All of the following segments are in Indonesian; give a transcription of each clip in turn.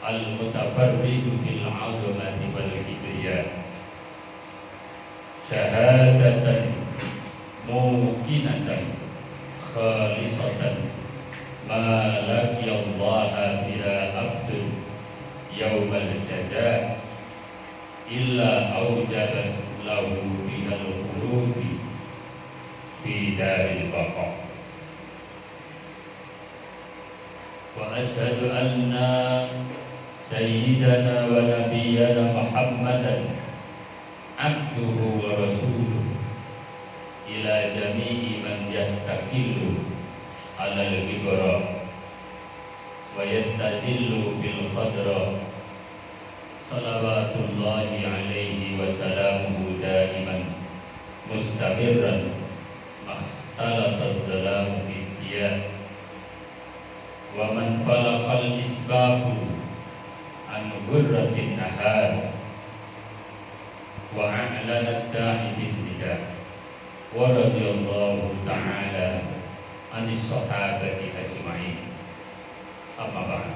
al-mutafarridu bil 'azamati wal kibriya syahadatan muqinatan khalisatan ma laqiyallaha bila abdun yaumal jaza illa aujabat lahu minal khulufi fi daril baqa. Wa asyhadu anna sayyidana wa nabiyyana Muhammadan abduhu wa rasuluhu ila jami'i man yastaqillu alal ghibra wa yastadillu bil qadra salawatullahi alaihi wa salamuhu daiman mustamirran makhtalatat dhalamu fitiyah wa man falaqal isbabu an ghurratin nahar wa a'lanat da'i bin nida wa radiyallahu ta'ala anis sahabati ajma'in. Amma ba'd.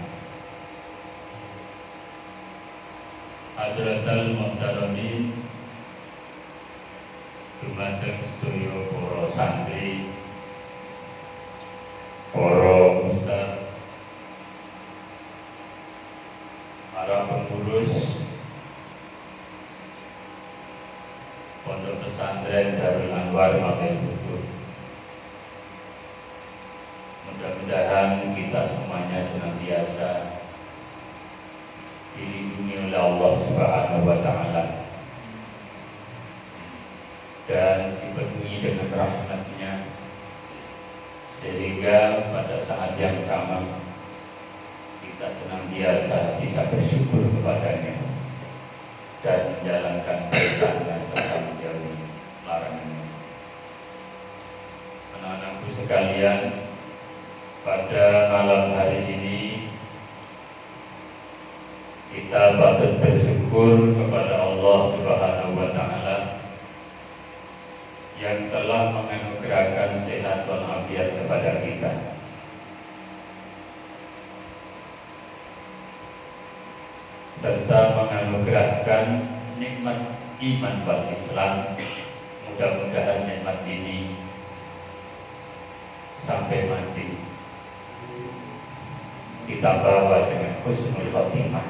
Hadratal muhtaramin, dumateng sedaya para santri, para ustaz, para pengurus Pondok Pesantren Darul Anwar Mabel. Mudah-mudahan kita semuanya senantiasa dilindungi oleh Allah Subhanahu wa Ta'ala dan dipenuhi dengan rahmat-Nya, sehingga pada saat yang sama kita senantiasa bisa bersyukur kepada-Nya dan menjalankan perintahnya serta menjauhi larangannya. Anak-anakku sekalian, pada malam hari ini kita patut bersyukur kepada Allah Subhanahu wa Ta'ala yang telah menganugerahkan sehat walafiat kepada kita. Serta menganugerahkan nikmat iman wal Islam. Mudah-mudahan nikmat ini sampai mati kita bawa dengan husnul khotimah,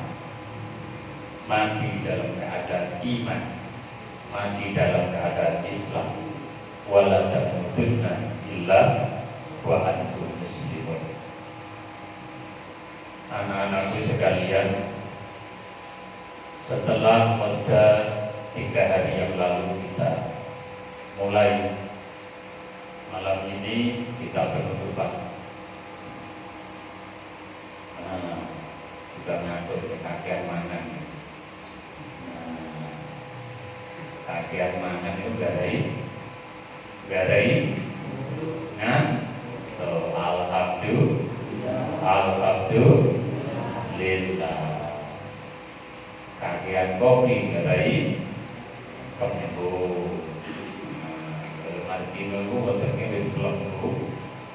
mati dalam keadaan iman, mati dalam keadaan Islam, wala tamutunna illa wa antum muslimun. Anak-anakku sekalian, setelah musda 3 hari yang lalu kita mulai, malam ini kita penutupan. Kita ngatur kakean mangan. Kakean mangan itu garai nah alhamdulillah. Kakean kopi garai kemebu. Martino itu otaknya di kelembu,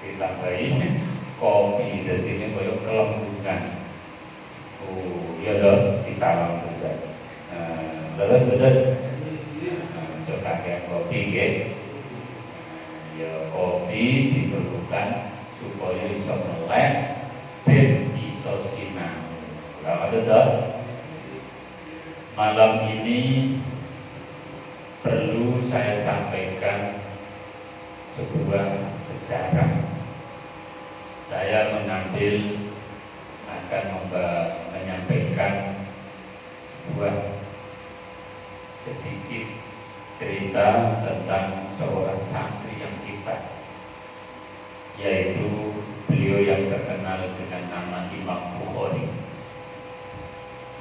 ditambahi kopi dari sini koyok kelembungan. Ya dong, disalam saja. Terus coba kayak kopi, ya kopi diperlukan supaya bisa melek dan bisa sinau. Kalau ada malam ini perlu saya sampaikan sebuah sejarah. Saya akan menyampaikan sebuah sedikit cerita tentang seorang santri yang hebat, yaitu beliau yang terkenal dengan nama Imam Bukhari.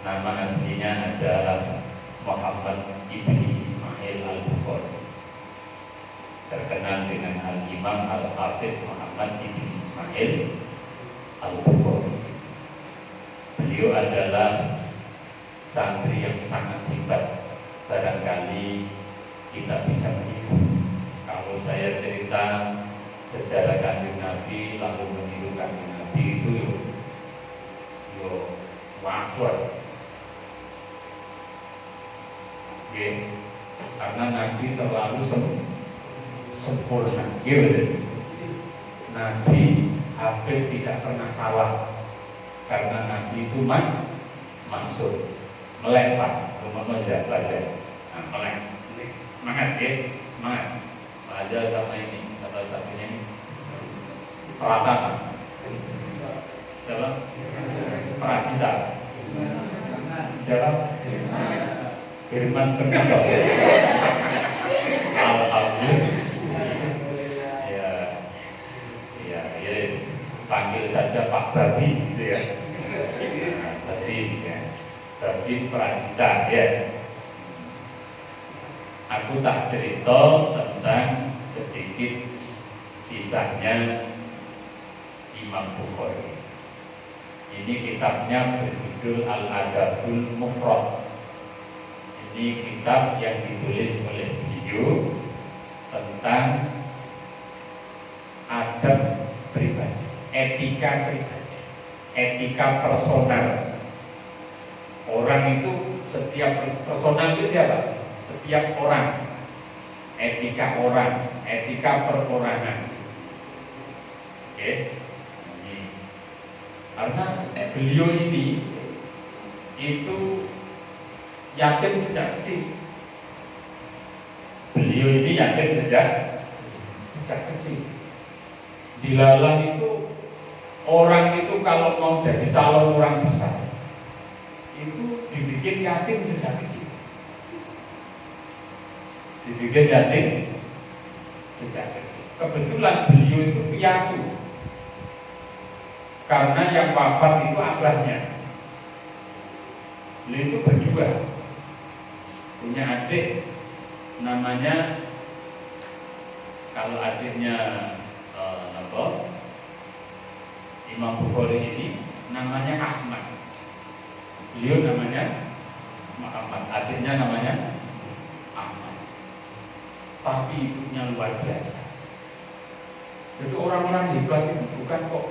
Nama aslinya adalah Muhammad ibni Ismail al-Bukhari, terkenal dengan Al-Imam Al-Hafidh Muhammad ibni Ismail al-Bukhari. Beliau adalah santri yang sangat hebat. Barangkali kita bisa meniru. Kalau saya cerita sejarah Kanjeng Nabi lalu meniru Kanjeng Nabi itu yo Waduh. Oke. Karena Nabi terlalu sempurna. Gitu. Nabi hampir tidak pernah salah. Karena Nabi itu maksud melempar, memeja belajar. Nah, melempar. Semangat ya, semangat. Belajar sama ini, sama satunya ini. Peratapan. Dalam Pradita. Dalam firman kedua. Alhamdulillah. Ya, panggil saja Pak Babi gitu ya. Babi Pradita ya. Aku tak cerita tentang sedikit kisahnya Imam Bukhari. Ini kitabnya berjudul Al-Adabul Mufrad. Ini kitab yang ditulis oleh beliau tentang adab pribadi, etika pribadi, etika personal. Orang itu setiap personal itu siapa? Setiap orang. Etika orang, etika perorangan. Oke. Karena beliau ini itu yatim sejak kecil. Beliau ini yatim sejak kecil. Dilalah itu orang itu kalau mau jadi calon orang besar itu dibikin yatim sejak kecil. Dibikin yatim sejak kecil. Kebetulan beliau itu piatu. Karena yang wafat itu abahnya. Beliau itu berdua. Punya adik namanya, kalau adiknya Imam Bukhari ini namanya Ahmad. Beliau namanya Muhammad. Adiknya namanya Ahmad. Tapi ibunya luar biasa. Jadi orang-orang hebat itu bukan kok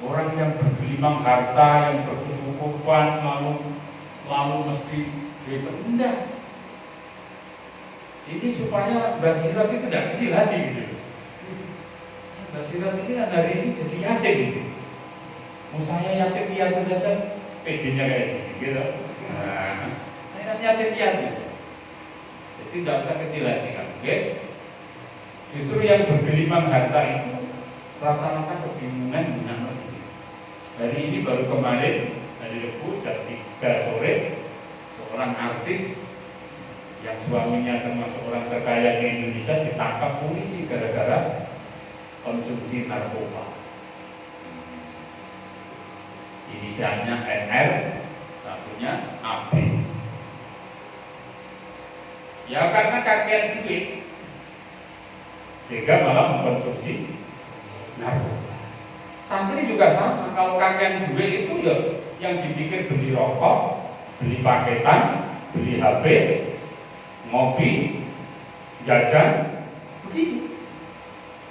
orang yang bergelimang harta, yang berkecukupan, lalu mesti hebat. Enggak. Ini supaya Basirat itu tidak kecil hati gitu. Basirat ini kan hari ini jadi yatim gitu. Mau saya yatim piatu saja, PD-nya kayak gitu. Nah, saya yatim piatu. Jadi tidak usah kecil hati kan. Oke? Justru yang bergelimang harta itu rata-rata kebingungan dengan hari ini baru kemarin hari Rabu jam 3 sore seorang artis yang suaminya termasuk orang terkaya di Indonesia ditangkap polisi gara-gara konsumsi narkoba. Inisialnya NR, satunya AB. Ya karena kakean duit, sehingga malah mengkonsumsi narkoba. Santri juga sama, kalau kakean duit itu ya yang dipikir beli rokok, beli paketan, beli HP, ngopi, jajan, begitu.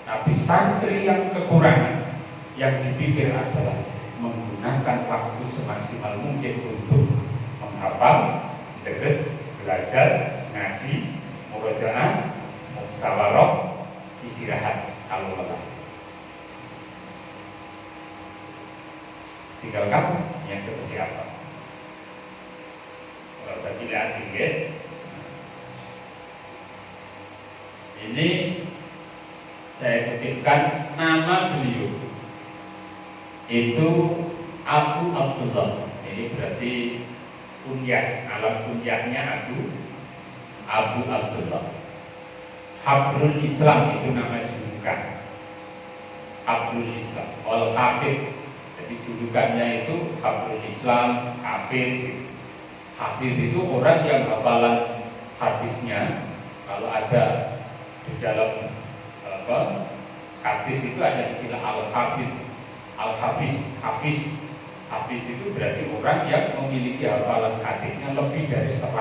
Tapi santri yang kekurangan, yang dipikir adalah menggunakan waktu semaksimal mungkin untuk menghafal, deres, belajar, ngaji, murojaah, musyawarah, istirahat kalau lelah. Tinggal kamu yang seperti apa. Kalau saya lihat tinggi, ini saya kutipkan nama beliau itu Abu Abdullah. Ini berarti kunyah, alam kunyahnya Abu Abdullah. Habrul Islam itu nama julukan. Habrul Islam, Al-Hafidh. Jadi julukannya itu Habrul Islam, Hafidh. Hafidh itu orang yang hafalan hadisnya, kalau ada di dalam hadis itu ada istilah Al-Hafidh, Al-Hafiz, Hafiz itu berarti orang yang memiliki hafalan hadisnya lebih dari 100.000.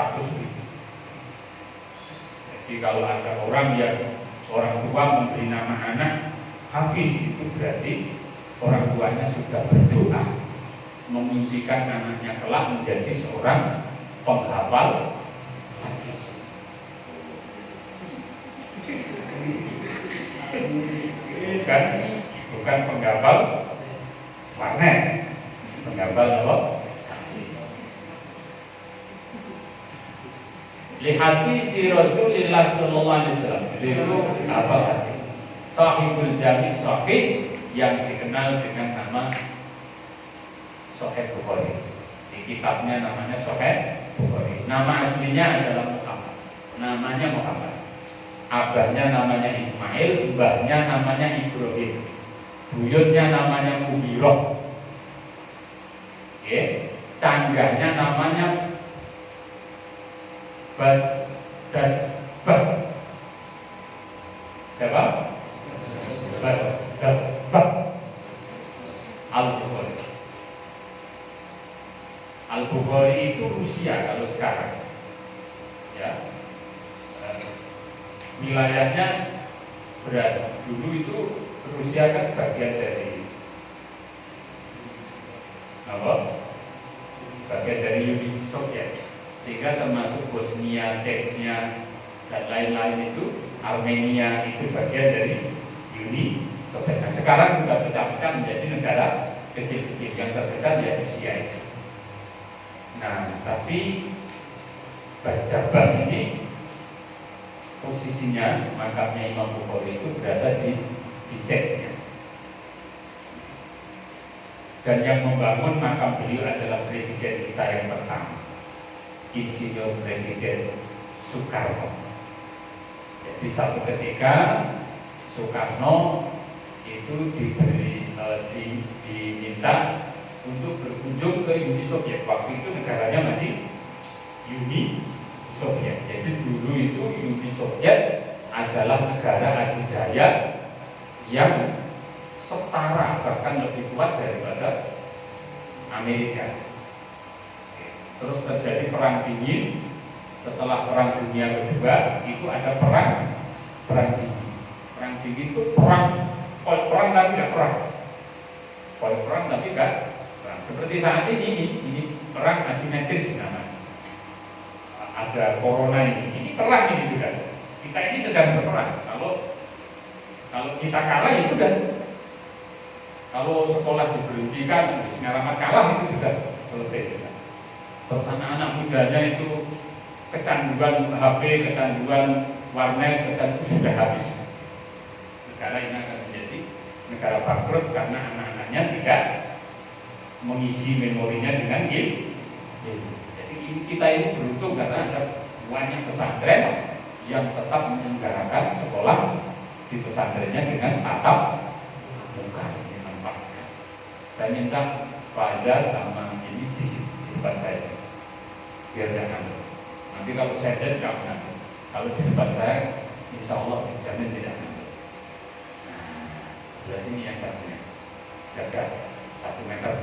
Jadi kalau ada orang tua memberi nama anak Hafiz, itu berarti orang tuanya sudah berdoa memimpikan anaknya kelak menjadi seorang penghafal hadis. Bukan penghafal warnet, penghafal apa? Lihati si Rasulullah Sallallahu Alaihi Wasallam itu hafal hadis. Sahihul Jami' Sahih yang dikenal dengan nama Sahih Bukhari. Di kitabnya namanya Sahih Bukhari. Nama aslinya adalah Muhammad. Namanya Muhammad. Abahnya namanya Ismail, mbahnya namanya Ibrahim. Buyutnya namanya Mughirah. Canggahnya namanya Dasbah. Siapa? Dasbah Al-Bukhari. Al-Bukhari itu Rusia kalau sekarang. Ya. Wilayahnya berada dulu itu Rusia kan bagian dari apa? Bagian dari Uni Soviet, sehingga termasuk Bosnia, Chechnya dan lain-lain itu, Armenia itu bagian dari Uni Soviet. Nah, sekarang sudah pecah-pecah menjadi negara kecil-kecil, yang terbesar ya Rusia itu. Nah, tapi Basjabah ini posisinya makamnya Imam Bukhari itu berada di Chechnya. Dan yang membangun makam beliau adalah presiden kita yang pertama, Insinyur Presiden Soekarno. Jadi satu ketika Soekarno itu diminta untuk berkunjung ke Uni Soviet. Waktu itu negaranya masih Uni Soviet. Jadi dulu itu Uni Soviet adalah negara adidaya yang setara, bahkan lebih kuat daripada Amerika. Terus terjadi perang dingin. Setelah perang dunia kedua itu ada perang dingin. Perang dingin itu perang tapi tidak perang. Perang tapi tidak perang. Seperti saat ini perang asimetris namanya. Ada corona ini perang ini sudah. Kita ini sedang berperang. Kalau kita kalah ya sudah. Kalau sekolah diberhentikan, Bismillah kalah itu sudah selesai. Terus anak-anak mudanya itu kecanduan HP, kecanduan warnet, itu sudah habis. Negara ini akan menjadi negara bangkrut karena anak-anaknya tidak mengisi memorinya dengan game. Jadi kita ini beruntung karena ada banyak pesantren yang tetap menyelenggarakan sekolah di pesantrennya dengan tatap muka. Saya minta Fajar sama ini di depan saya, biar jangan. Nanti kalau saya tidak ngantuk. Kalau di depan saya, insya Allah dijamin tidak ngantuk. Nah, sebelah sini yang satunya jaga 1 meter.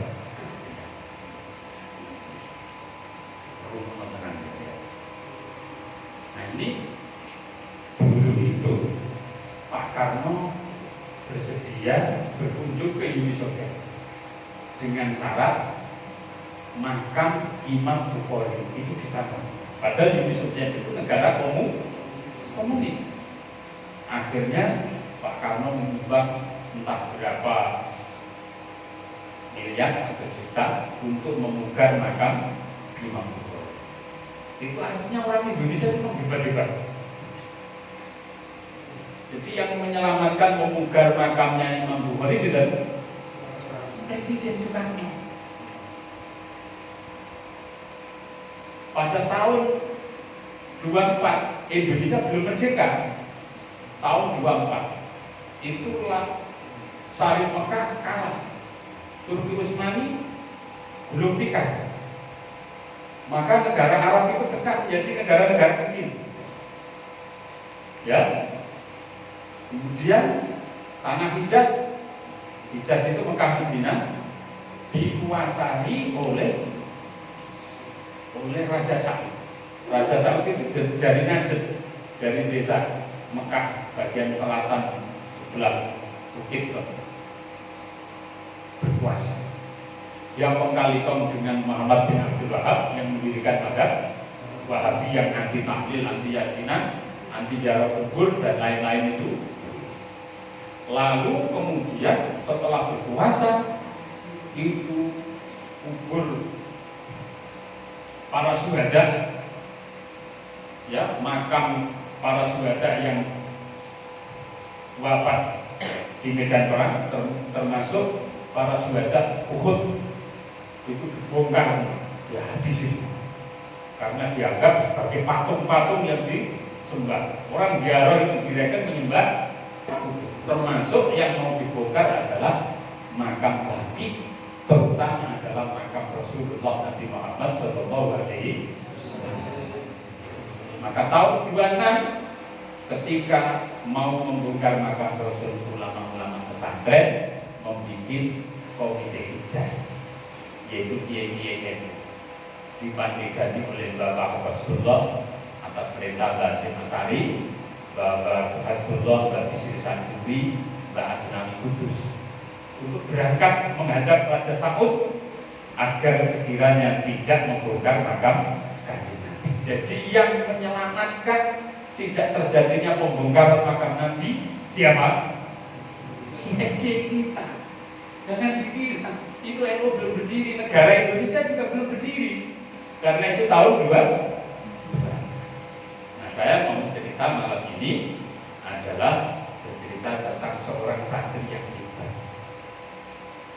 Rumah tenang. Nah ini dulu itu Pak Karno bersedia berkunjung ke Uni Soviet dengan syarat makam Imam Bukhari itu ditanam. Padahal Uni Soviet itu negara komunis. Akhirnya Pak Karno menyumbang entah berapa miliar atau juta untuk memugar makam Imam Bukhari. Itu artinya orang Indonesia itu hebat-hebat. Jadi yang menyelamatkan memugar makamnya Imam Bukhari sudah Presiden Soekarno. Pada tahun 24 Indonesia belum merdeka. Tahun 24 itulah Syarif Mekah kalah. Turki Utsmani belum tikar. Maka negara Arab itu pecah menjadi negara-negara kecil. Ya. Kemudian tanah Hijaz itu Mekah Madinah dikuasai oleh Raja Saud. Raja Saud itu dari Najd, dari desa Mekah bagian selatan sebelah bukit berkuasa. yang mengkalikom dengan Muhammad bin Abdul Wahab yang mendirikan madhab Wahabi yang anti tahlil, anti yasinan, anti ziarah kubur dan lain-lain itu. Lalu kemudian setelah berkuasa itu kubur para syuhada, ya, makam para syuhada yang wafat di medan perang, termasuk para syuhada Uhud, itu dibongkar, ya habis itu, karena dianggap sebagai patung-patung yang disembah. Orang ziarah itu direken menyembah, termasuk yang mau dibongkar adalah makam Nabi, terutama adalah makam Rasulullah Nabi Muhammad Sallallahu Alaihi Wasallam. Maka tahun 26 ketika mau membongkar makam Rasul, ulama-ulama pesantren membuat komite hijaz, yaitu kiai-kiai NU, dipandegani oleh Bapak Hasbullah atas perintah Mbak Hasyim Asy'ari, Bapak Hasbullah, Mbak Bisri Sanjuri, Mbak Asnawi Kudus, untuk berangkat menghadap Raja Saud agar sekiranya tidak membongkar makam Kanjeng Nabi. Jadi yang menyelamatkan tidak terjadinya pembongkaran makam Nabi siapa? Kita. Jangan dikira itu NU belum berdiri, negara Indonesia juga belum berdiri. Karena itu tahun 2. Nah, saya mau cerita malam ini adalah bercerita tentang seorang santri yang hebat,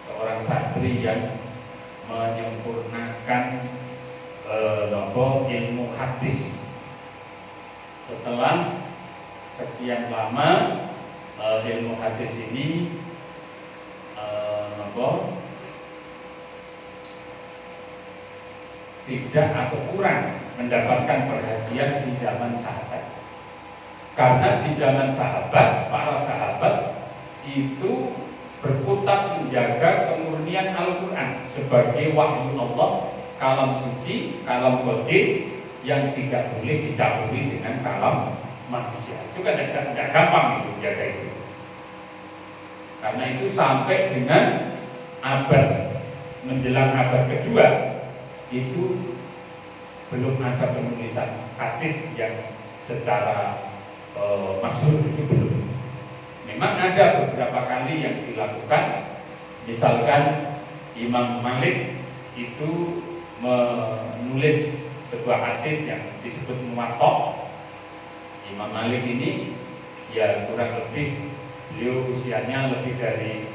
seorang santri yang menyempurnakan ilmu hadis. Setelah sekian lama ilmu hadis ini tidak atau kurang mendapatkan perhatian di zaman sahabat. Karena di zaman sahabat, para sahabat itu berkutat menjaga kemurnian Al-Quran sebagai wahyu Allah, kalam suci, kalam qadim yang tidak boleh dicampuri dengan kalam manusia. Itu kan tidak gampang itu menjaga itu. Karena itu sampai dengan abad menjelang abad kedua itu belum ada penulisan hadis yang secara masyhur, itu belum. Memang ada beberapa kali yang dilakukan, misalkan Imam Malik itu menulis sebuah hadis yang disebut Muwatta. Imam Malik ini ya kurang lebih beliau usianya lebih dari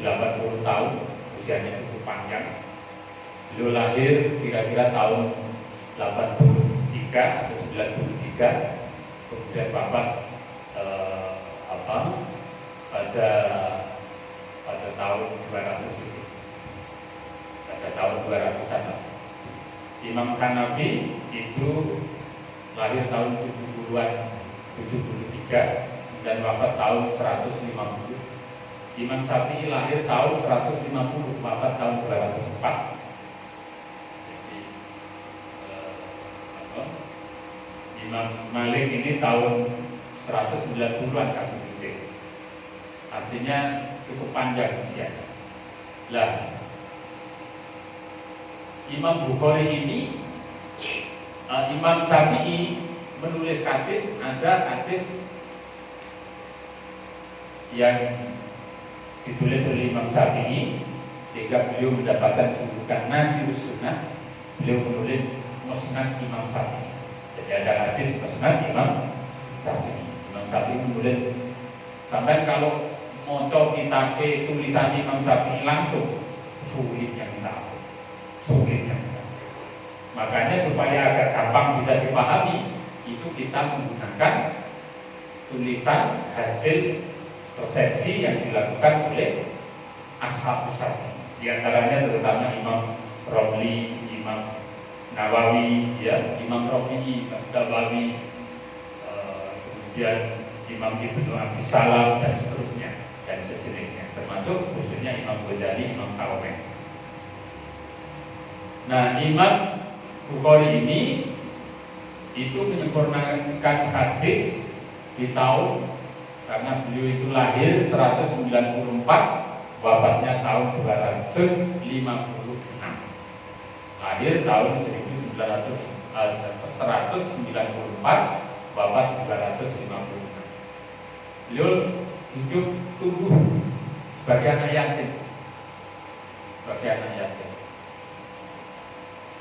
80 tahun, usianya cukup panjang. Beliau lahir kira-kira tahun 83 atau 93, kemudian wafat pada tahun 200 itu. Pada tahun 200-an. Imam Hanafi itu lahir tahun 70-an, 73 dan wafat tahun 150. Imam Syafi'i lahir tahun 150, wafat tahun 204. Imam Malik ini tahun 190-an kami bikin. Artinya cukup panjang usianya. Lah, Imam Bukhari ini, Imam Syafi'i menulis hadis, ada hadis yang ditulis oleh Imam Syafi'i sehingga beliau mendapatkan julukan Nasirus Sunnah. Beliau menulis Musnad Imam Syafi'i. Jadi ada hadis Musnad Imam Syafi'i. Imam Syafi'i menulis, sampai kalau mau kitab tulisan Imam Syafi'i langsung sulit yang kita ampun, sulit yang kita ampun. Makanya supaya agak gampang bisa dipahami, itu kita menggunakan tulisan hasil persepsi yang dilakukan oleh Ashab Syafi'i. Di antaranya terutama Imam Romli, Imam Nawawi, ya, Imam Rafi'i, Nawawi, kemudian Imam Ibnu Abi Salam dan seterusnya dan sejenisnya, termasuk khususnya Imam Ghazali, Imam Taweh. Nah, Imam Bukhari ini itu menyempurnakan hadis di tahun, karena beliau itu lahir 194, wafatnya tahun 256, lahir tahun 194, wafat 256. Beliau hidup tumbuh sebagai anak yatim,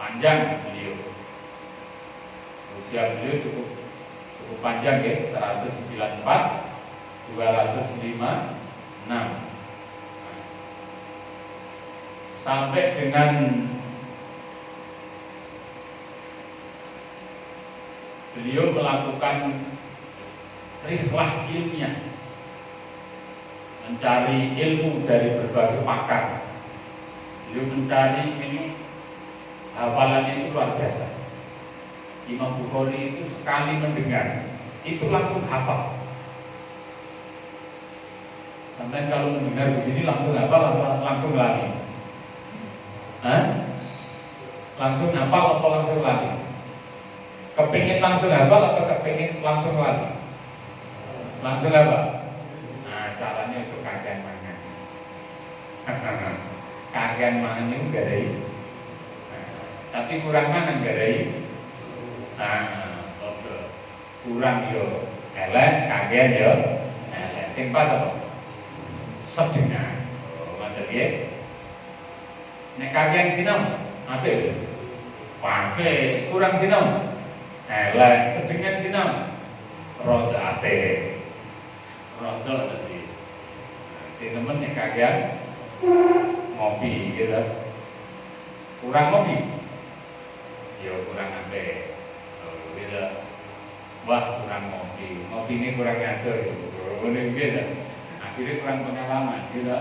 panjang beliau, usia beliau cukup panjang ya, 194, 256, sampai dengan beliau melakukan rihlah ilmiah, mencari ilmu dari berbagai pakar. Beliau mencari ini, hafalannya itu luar biasa. Imam Bukhari itu sekali mendengar itu langsung hafal. Sampai kalau mendengar begini langsung hafal, langsung lari. Langsung hafal atau langsung lari? Kepingin langsung hafal atau kepingin langsung lari? Langsung hafal. Nah, caranya itu kakean mangan. Kakean mangan itu gak ada. Tapi kurang mangan gak ada. Kurang yo elek, kakean yo elek. Sing pas apa? Sedengah. Ngoten nggih. Nek kakean sinau, apik. Apik, kurang sinau. Elek, sedengah sinau. Rada apik. Rada tadi. Sing nemen nek kakean ngopi gitu. Kurang ngopi. Yo kurang apik. Gitu. Wah kurang ngopi ini kurang ngatur, ini gitu. Akhirnya kurang pengalaman, gitu.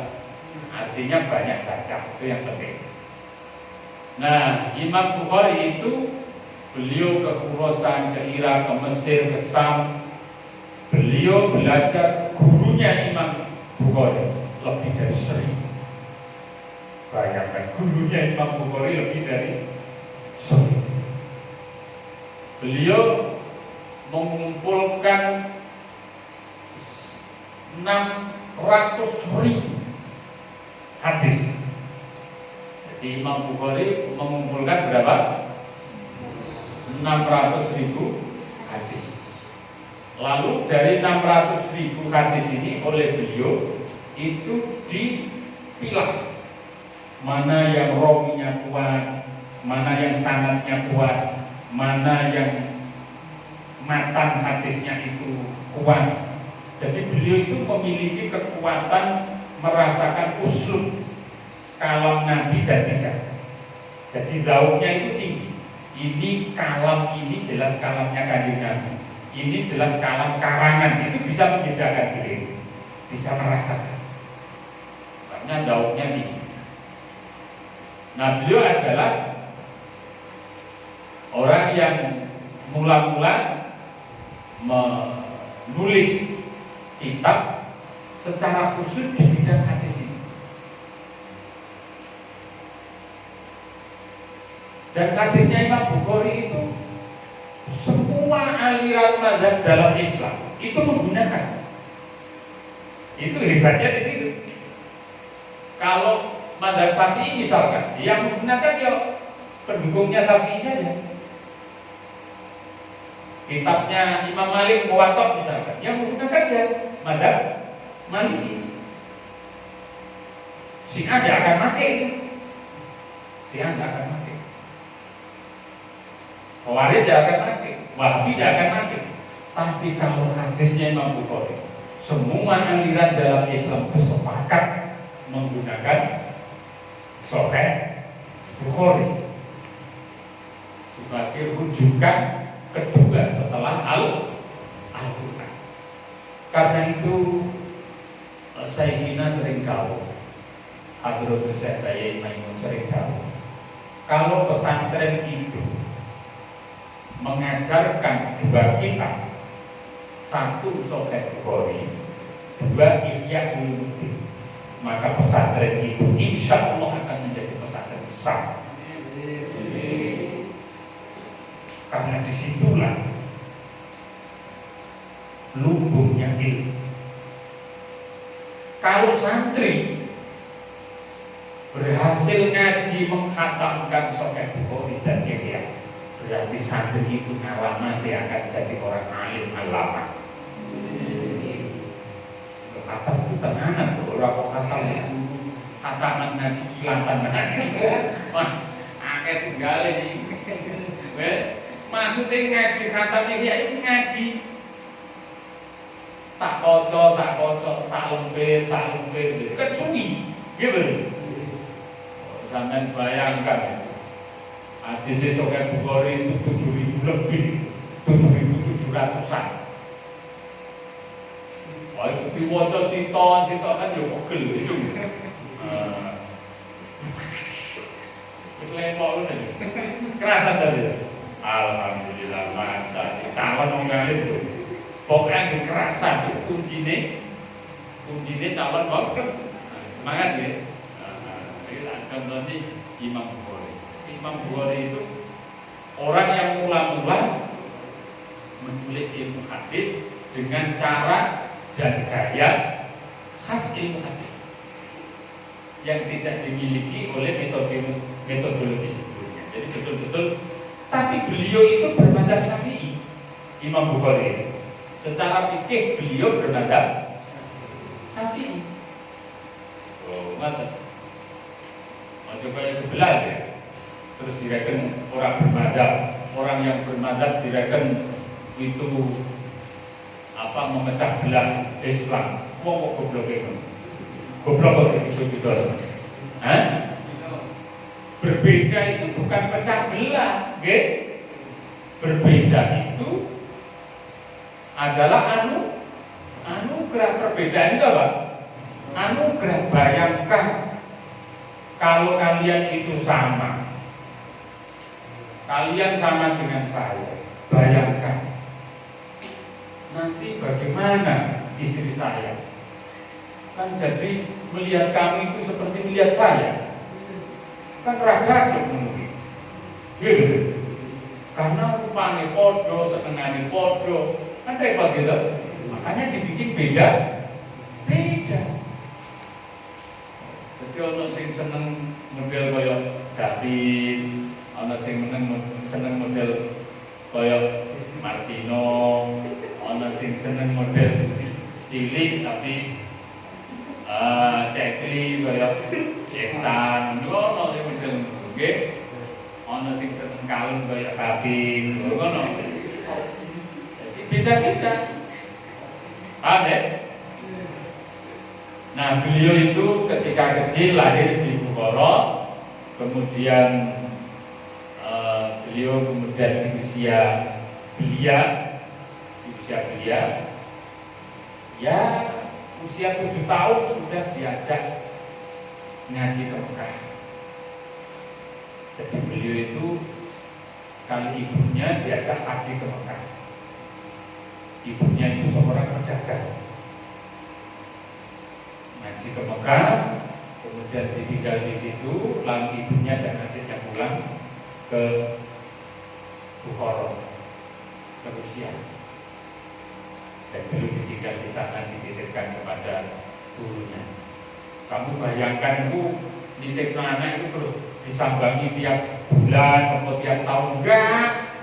Artinya banyak baca, itu yang penting. Nah, Imam Bukhari itu beliau ke Khurasan, ke Irak, ke Mesir, ke Sam. Beliau belajar gurunya Imam Bukhari lebih dari 1000. Bayangkan gurunya Imam Bukhari lebih dari 1000. Beliau mengumpulkan 600.000 hadis. Jadi Imam Bukhari mengumpulkan berapa? 600.000 hadis. Lalu dari 600.000 hadis ini oleh beliau itu dipilah mana yang rawinya kuat, mana yang sanadnya kuat, mana yang matan hadisnya itu kuat. Jadi beliau itu memiliki kekuatan merasakan uslub kalam Nabi dan tidak. Jadi zauknya itu tinggi. Ini kalam ini jelas kalamnya Kanjeng Nabi. Ini jelas kalam karangan. Itu bisa membedakan beliau, bisa merasakan. Karena zauknya tinggi. Nah beliau adalah orang yang mula-mula menulis kitab secara khusus di bidang hadis ini. Dan hadisnya Imam Bukhari itu semua aliran mazhab dalam Islam itu menggunakan. Itu hebatnya di situ. Kalau mazhab Syafi'i misalkan, yang menggunakan ya pendukungnya Syafi'i saja. Kitabnya Imam Malik Muwatta misalkan, yang menggunakan ya mazhab Maliki. Syiah tidak akan pakai, Syiah tidak akan pakai, Khawarij tidak akan pakai, Wahabi tidak akan pakai. Tapi kalau hadisnya Imam Bukhari, semua aliran dalam Islam bersepakat menggunakan Sahih Bukhari sebagai rujukan kedua setelah Al-Quran. Karena itu Sayyidina sering tahu, Hadratus Syekh Dayai Maimun sering tahu, kalau pesantren itu mengajarkan dua kitab, satu Sahih Bukhari, dua Ihya Ulumuddin, maka pesantren itu insya Allah akan menjadi pesantren besar. Karena disitulah lubungnya ilmu. Kalau santri berhasil ngaji mengkhatamkan Sahih Bukhari dan Yahya, berarti santri itu alamat dia akan jadi orang alim alama. Khatam itu tenanan, berapa khatam ya? Khataman ngaji kilatan menarik. Wah, akeh tunggal ini. Maksudnya ngaji khatamnya ya ini ngaji sak koco, sak lemper itu kan sunyi, gitu. Jangan bayangkan hadis Sahih Bukhari itu 7.000 lebih, 7.700-an. Wah itu diwaca sitok kan ya pegel itu. Lepok lu nih, kerasan tadi. Alhamdulillah mantap. Calon wong alim tuh. Pokoknya kekerasan itu kuncinya calon wong. Semangat ya. Contohnya Imam Bukhari. Imam Bukhari itu orang yang mula-mula menulis ilmu hadis dengan cara dan gaya khas ilmu hadis yang tidak dimiliki oleh metodologi sebelumnya. Jadi betul-betul, tapi beliau itu bermadzhab Syafi'i. Imam Bukhari secara fikih beliau bermadzhab Syafi'i. Oh, mantap. Coba yang sebelah ya. Terus direken orang bermadzhab, orang yang bermadzhab direken itu apa memecah belah Islam. Mau goblok itu. Goblok itu. Hah? Berbeda itu bukan pecah belah, nggih. Berbeda itu adalah anugerah. Perbedaan itu apa? Anugerah. Bayangkan kalau kalian itu sama, kalian sama dengan saya. Bayangkan nanti bagaimana istri saya, kan jadi melihat kamu itu seperti melihat saya, kan raga mungkin, gitu. Karena rupanya podo, setengahnya podo, kan repot gitu. Makanya dibikin beda. Jadi orang sing seneng model kaya David, orang sing seneng model kaya Martino, orang sing seneng model cilik tapi cekli kaya Jackson, orang sing model nggih, orang sing seneng kalung kaya Hafiz, ngono. Jadi bisa-bisa. Ada. Nah beliau itu ketika kecil lahir di Bukhara, kemudian beliau kemudian di usia belia, ya usia 7 tahun sudah diajak ngaji ke Mekah. Jadi beliau itu kali ibunya diajak haji ke Mekah. Ibunya itu seorang pedagang. Ngaji ke Mekah, kemudian ditinggal di situ, lalu ibunya dan adiknya pulang ke Bukhara, ke Rusia. Dan beliau ditinggal di sana, dititipkan kepada gurunya. Kamu bayangkan Bu, nitip anak itu terus disambangi tiap bulan atau tiap tahun? Enggak.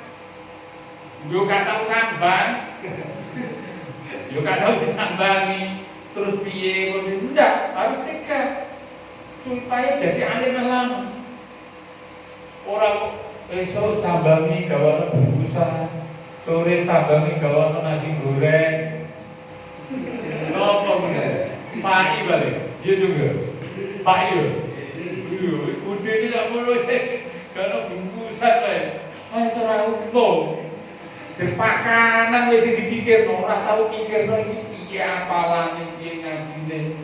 Yo gak tahu sambang. Yo gak tahu disambangi. Terus piye ngono ndak, harus tegak supaya jadi alim lama. Orang esok sambangi gawane bungkusan, sore sambangi gawane nasi goreng. Nopo ngene? Pai balik. Dia juga. Pai yo. Udah ini gak perlu karena bungkusan wae. Wis ora umum. Pakanan wis dipikir, ora tau mikir iki piye apalane piye ngajine.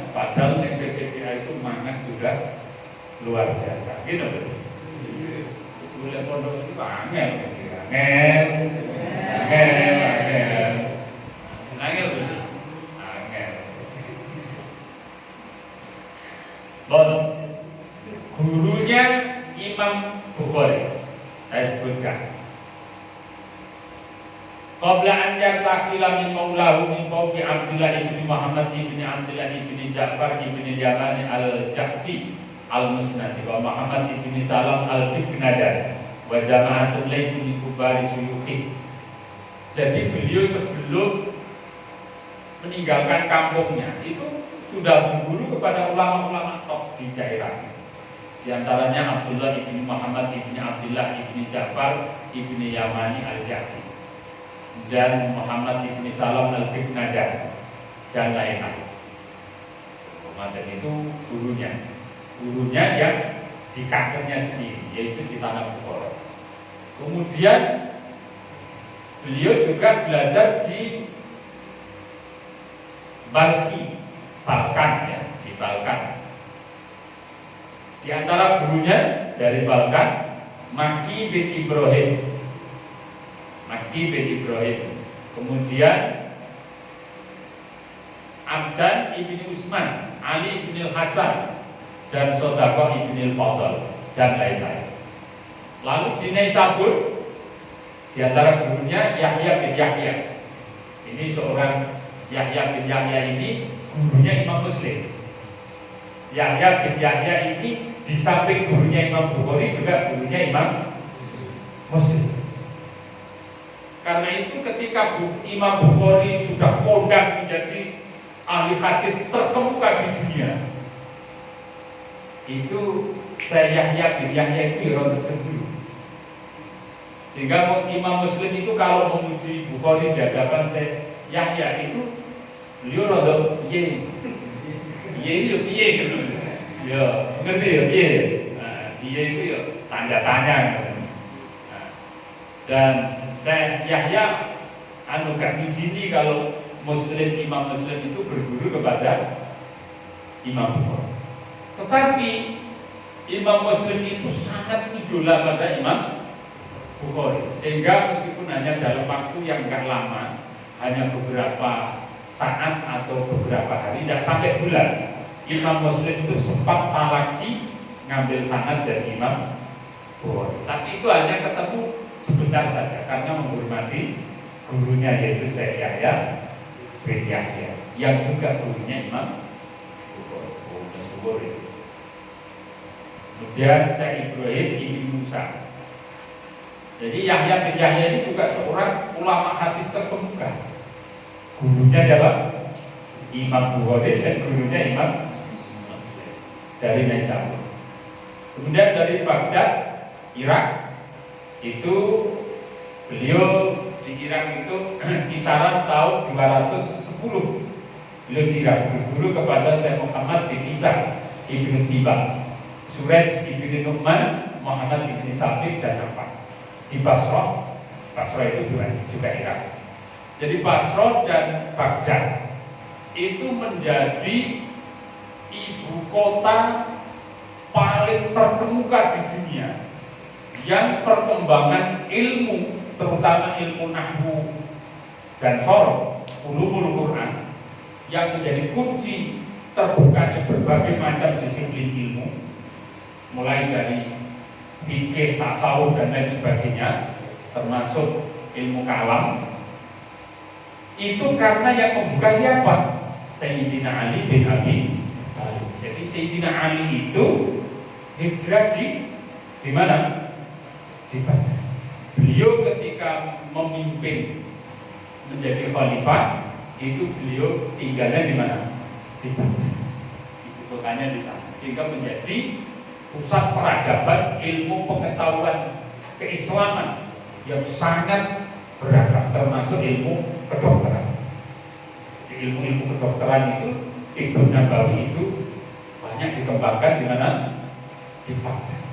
Padahal nek PPDA itu mangan sudah luar biasa. Gitu lho. Boleh pondok itu angel. Bon, gurunya Imam Bukhari saya sebutkan. Qabla an yartaqila min maulahu min fawqi Abdullah ibn Muhammad ibn Abdullah ibn Ja'far ibn Yamani al-Ja'fi al-Musnadi wa Muhammad ibn Salam al-Biknadar wa jama'atul laysu min kubari suyuki. Jadi beliau sebelum meninggalkan kampungnya itu sudah berguru kepada ulama-ulama top di daerah. Di antaranya Abdullah ibn Muhammad ibn Abdullah ibn Ja'far ibn Yamani al-Ja'fi dan Muhammad ibn Salam al-Biknadar dan lain-lain. Dan itu gurunya yang di kampungnya sendiri, yaitu di tanah Bukhara. Kemudian beliau juga belajar di Balkan ya, di Balkan. Di antara gurunya dari Balkan, Makki bin Ibrahim, kemudian Abdan ibn Usman, Ali ibn Hasan, dan Sodaqah ibn Fadl, dan lain-lain. Lalu di Naisabur, di antara gurunya Yahya bin Yahya. Ini seorang Yahya bin Yahya ini gurunya Imam Muslim. Yahya bin Yahya ini di samping gurunya Imam Bukhari juga gurunya Imam Muslim. Karena itu ketika Imam Bukhari sudah kondang menjadi ahli hadis terkemuka di dunia, itu saya Yahya bin Yahya itu rada cemburu. Sehingga Imam Muslim itu kalau memuji Bukhari di hadapan saya Yahya itu beliau rada piye itu piye gitu. Ya, ngerti ya piye. Nah, piye itu ya tanda tanya. Nah, dan saya Yahya gak ngizini kalau Imam Muslim itu berguru kepada Imam Bukhari. Tetapi Imam Muslim itu sangat idola pada Imam Bukhari, sehingga meskipun hanya dalam waktu yang enggak lama, hanya beberapa saat atau beberapa hari, tidak sampai bulan, Imam Muslim itu sempat talaki ngambil sanad dari Imam Bukhari. Tapi itu hanya ketemu sebentar saja karena menghormati gurunya, yaitu Syekh Yahya bin Yahya yang juga gurunya Imam Bukhari. Kemudian Syekh Ibrahim ibn Musa. Jadi Yahya bin Yahya ini juga seorang ulama hadis terkemuka. Gurunya siapa? Imam Bukhari dan gurunya Imam dari Naisabur. Kemudian dari Baghdad, Irak, itu beliau di Irak itu kisaran tahun 210. Beliau di Irak berguru kepada Syekh Muhammad bin Isa ibn Tiba, Suraj ibn Nu'man, Muhammad ibn Sabit, dan apa di Basrah itu juga Irak. Jadi Basrah dan Baghdad itu menjadi ibu kota paling terkemuka di dunia yang perkembangan ilmu, terutama ilmu nahwu dan sorf, ulumul Quran, yang menjadi kunci terbukanya berbagai macam disiplin ilmu, mulai dari fikih, tasawuf, dan lain sebagainya, termasuk ilmu kalam. Itu karena yang membuka siapa? Sayyidina Ali bin Abi Thalib. Jadi Sayyidina Ali itu hijrah di mana? Di Baghdad. Beliau ketika memimpin menjadi khalifah, itu beliau tinggalnya di mana? Di Baghdad. Ibu kotanya di sana. Sehingga menjadi pusat peradaban, ilmu pengetahuan keislaman yang sangat beragam, termasuk ilmu kedokteran. Ilmu-ilmu kedokteran itu, Ibnu Nabawi itu banyak dikembangkan di mana? Di Baghdad,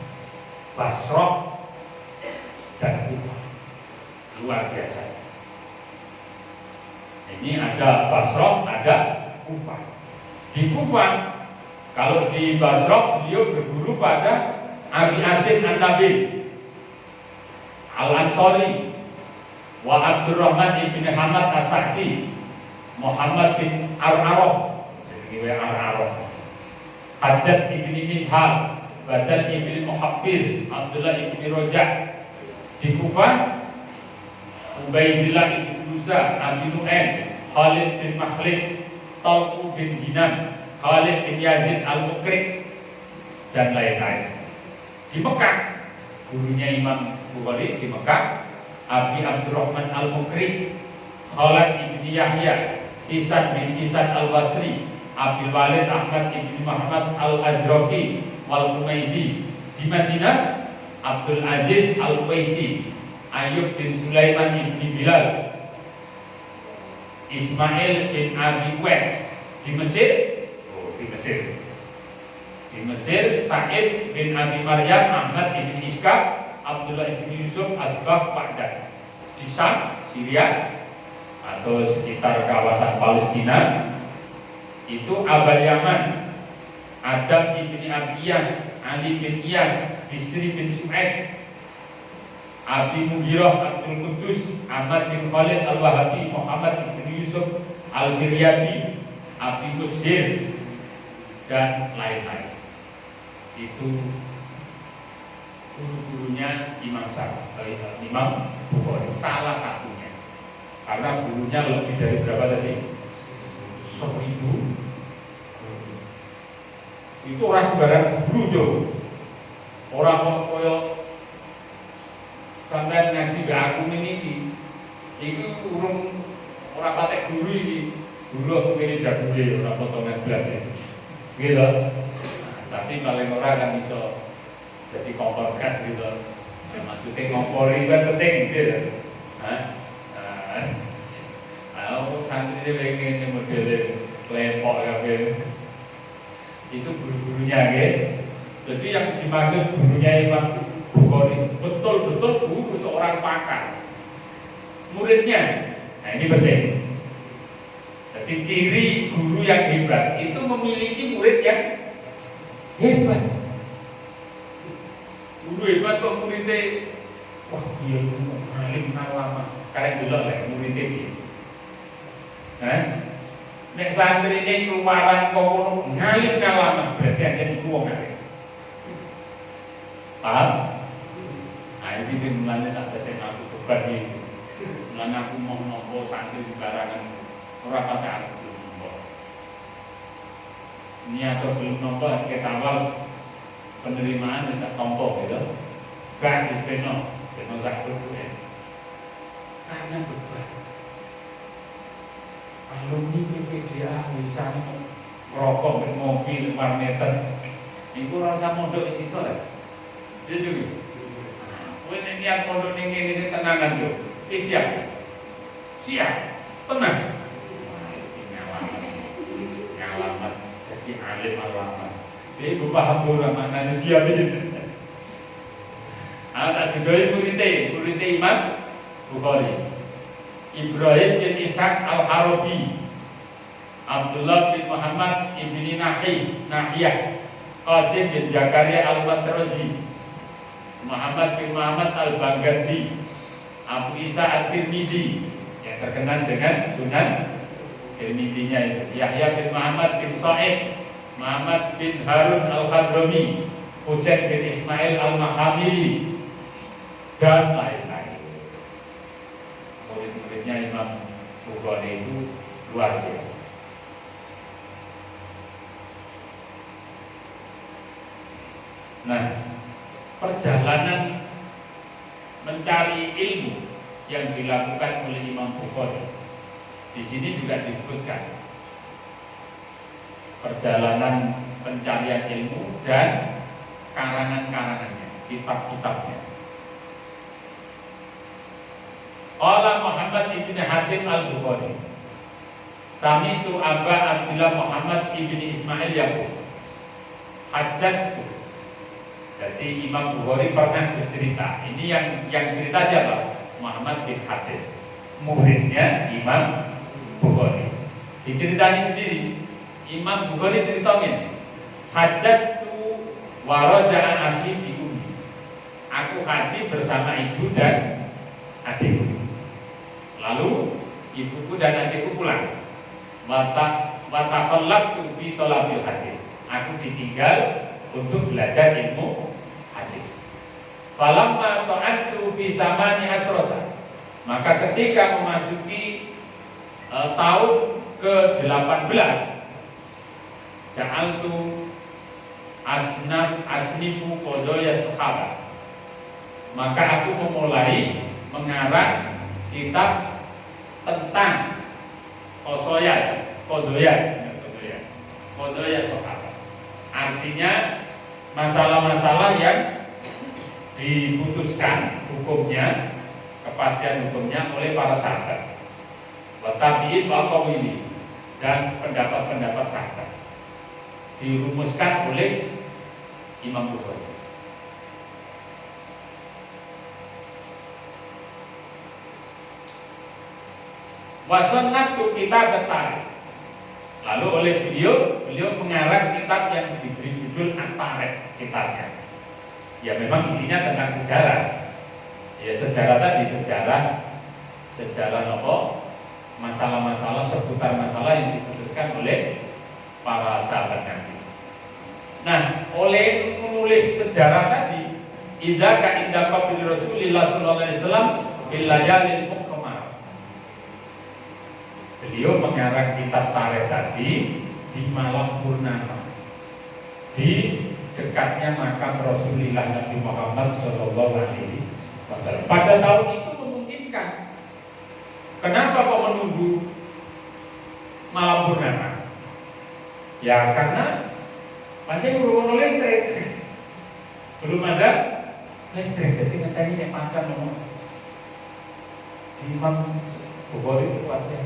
Basrah, dan Kufah. Luar biasa. Ini ada Basrah, ada Kufah. Di Kufah, kalau di Basrah beliau berguru pada Abi Asim An-Nabil Al-Ansari wa Abdurrahman ibn Hamad As-Saksi, Muhammad bin Ar-Arah, jadi Ar-Arah, Hajjaj ibn Minhal, Badan ibn Muhabbir, Abdullah ibn Rojak. Di Kufah, Ubaidillah Musa, Abi Nu'aim, Khalid bin Makhlid, Talqu bin Hinam, Khalid bin Yazid Al-Mukrik, dan lain-lain. Di Mekah, gurunya Imam Bukhari di Mekah, Abi Abdurrahman Al-Mukrik, Khalid bin Yahya, Hisan bin Hisan Al-Basri, Abdul Walid Ahmad bin Muhammad Al-Azraqi Wal-Humaydi. Di Madinah, Abdul Aziz Al-Qaisi, Ayub bin Sulaiman bin Bilal, Ismail bin Abi Wes. Di Mesir, di Mesir, Sa'id bin Abi Maryam, Ahmad bin Ishaq, Abdullah bin Yusuf, Asbah, Baghdad. Di Syam, Syria atau sekitar kawasan Palestina, itu Abal Yaman, Adam bin Abi Iyas, Ali bin Iyas, Bisri bin Su'aib, Abi Mughirah, Abdul Qudus, Ahmad bin Khalid Al-Wahabi, Muhammad bin Yusuf Al-Firyabi, Abi Musir, dan lain-lain. Itu guru-gurunya Imam Bukhari, salah satunya. Karena gurunya lebih dari berapa tadi? 1000. Itu orang sembarang guru jo. Orang kok koyo sampai ngaji gak aku ini urung orang patek guru ini. Guru aku ini jagure orang potongan belas ya. Gitu. Nah, tapi paling orang kan bisa jadi kompor gas gitu. Nah, maksudnya ngompori kan penting gitu. Santri pengen modelnya kelepok kabeh. Itu guru-gurunya ya. Jadi yang dimaksud gurunya Imam Bukhari betul-betul guru, seorang pakar. Muridnya, nah ini penting. Jadi ciri guru yang hebat itu memiliki murid yang hebat. Guru hebat kok muridnya, wah dia alim lama. Karena dulu lah muridnya dia. Nek santri ini keluaran kok ngalim lama, berarti ada dua ngalim. Paham? Nah ini sih mulanya tak ada aku berbagi. Mulanya aku mau nopo santri sembarangan orang kata aku belum nopo. Ini atau belum nopo kita awal penerimaan bisa tompo gitu. Gak di beno satu ya. Karena berbagi. Alumni PPDA misalnya merokok, ngopi, warneter, itu rasa mondok isi sore. Dia juga. Kowe nek niat mondok ning kene tenangan yo. Siap. Tenang. Ngalamat. Jadi alim alamat. Dia ibu paham ora maknane siap iki. Tak didoi murid Imam Bukhari. Ibrahim bin Ishaq Al-Arabi, Abdullah bin Muhammad ibni Nahiyah, Qasim bin Zakaria Al-Matrazi, Muhammad bin Muhammad Al-Baghdadi, Abu Isa At-Tirmidzi yang terkenal dengan Sunan Tirmidzinya itu, Yahya bin Muhammad bin Sa'id, Muhammad bin Harun Al-Hadrami, Husain bin Ismail Al-Mahamili, dan lain-lain. Murid-muridnya Imam Bukhari itu luar biasa. Nah, perjalanan mencari ilmu yang dilakukan oleh Imam Bukhari di sini juga disebutkan perjalanan pencarian ilmu dan karangan-karangannya, kitab-kitabnya. Qala Muhammad ibn Hatim Al-Bukhari, sami'tu Aba Abdullah Muhammad ibn Ismail yaqul, hajjatu. Jadi Imam Bukhari pernah bercerita. Ini yang cerita siapa? Muhammad bin Hatim, muridnya Imam Bukhari. Diceritani sendiri. Imam Bukhari ceritakan, hajjatu wa raja'a akhi bi ummi. Aku haji bersama ibu dan adikku. Lalu ibuku dan adikku pulang. Wataqallabtu fi talabil hadis. Aku ditinggal untuk belajar ilmu hadis. Falamma ta'antu fi samani asrota. Maka ketika memasuki tahun ke-18, ja'altu asnifu qadaya sahabat, maka aku memulai mengarang kitab tentang qadaya sahabat. Artinya masalah-masalah yang diputuskan hukumnya, kepastian hukumnya oleh para sahabat, tabi'in wa qawili, dan pendapat-pendapat sahabat dirumuskan oleh Imam Bukhari. Wasannaftu kitab at-tarikh. Lalu oleh beliau mengarang kitab yang diberi judul At-Tarikh kitabnya. Ya memang isinya tentang sejarah. Ya sejarah tadi, sejarah apa? Masalah-masalah seputar masalah yang diputuskan oleh para sahabat Nabi. Nah, oleh menulis sejarah tadi, idza ka inda qabri Rasulillah sallallahu alaihi wasallam fil layalil muqammar. Beliau mengarang kitab tarikh tadi di malam purnama, di dekatnya makam Rasulullah Nabi Muhammad sallallahu alaihi wasallam. Pada tahun itu memungkinkan. Kenapa kok menunggu malam purnama? Ya karena pancen belum listrik, belum ada listrik. Jadi ngenteni nek makan ngomong di Imam Bukhari itu kuatnya.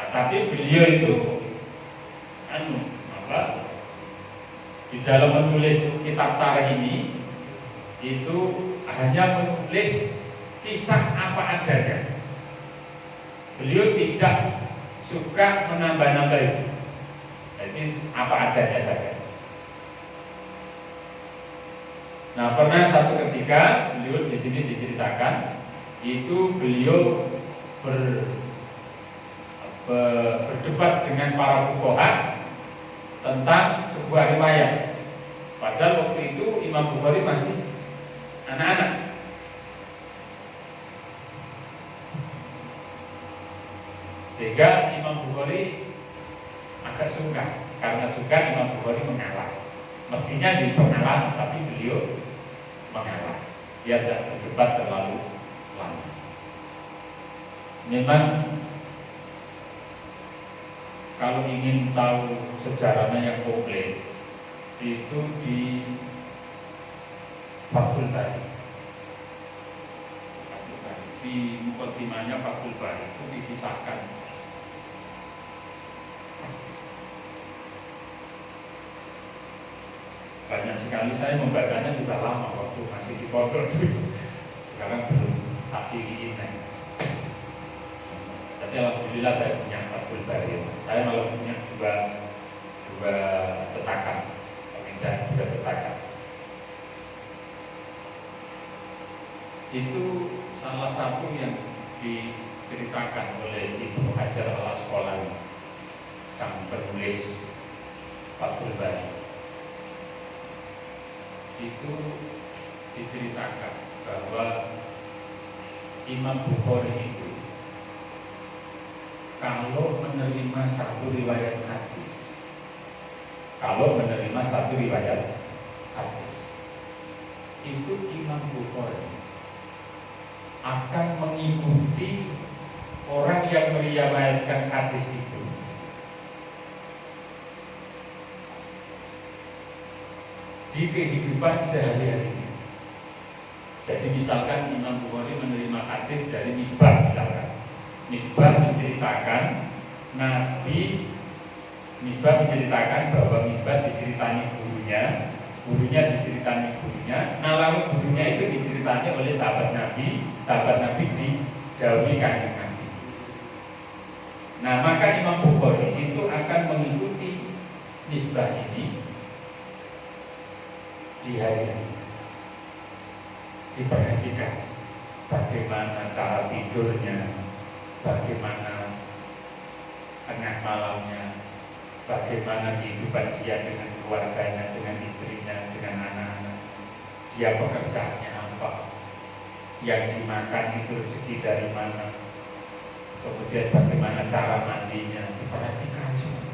Tapi beliau itu di dalam menulis kitab tarikh ini itu hanya menulis kisah apa adanya. Beliau tidak suka menambah-nambah, jadi apa adanya saja. Nah, pernah satu ketika beliau di sini diceritakan itu beliau berdebat dengan para fuqaha tentang sebuah riwayat. Padahal waktu itu Imam Bukhari masih anak-anak. Sehingga Imam Bukhari agak suka. Karena suka, Imam Bukhari mengalah. Mestinya dia mengalah, tapi beliau mengalah. Dia tidak berdebat terlalu lama. Memang kalau ingin tahu sejarahnya yang komplit itu di Fathul Bari, di mukadimahnya Fathul Bari itu dikisahkan banyak sekali. Saya membacanya sudah lama waktu masih di pondok dulu. Sekarang belum tak diriin. Tapi alhamdulillah saya punya Fathul Bari. Saya malah punya dua cetakan, dan dua cetakan. Itu salah satu yang diceritakan oleh Ibnu Hajar al-Asqalani, sang penulis Fathul Bari. Itu diceritakan bahwa Imam Bukhari itu kalau menerima satu riwayat hadis, itu Imam Bukhari akan mengikuti orang yang meriwayatkan hadis itu di kehidupan sehari-hari. Jadi misalkan Imam Bukhari menerima hadis dari Misbah, misalkan Misbah menceritakan bahwa Misbah diceritani gurunya diceritani gurunya. Nah lalu gurunya itu diceritani oleh sahabat Nabi didhawuhi Kanjeng Nabi. Nah maka Imam Bukhari itu akan mengikuti Misbah ini di hari-hari, diperhatikan bagaimana cara tidurnya, bagaimana tengah malamnya, bagaimana kehidupan dia dengan keluarganya, dengan istrinya, dengan anak-anak. Dia pekerjaannya apa, yang dimakan itu rezeki dari mana, kemudian bagaimana cara mandinya, diperhatikan semua.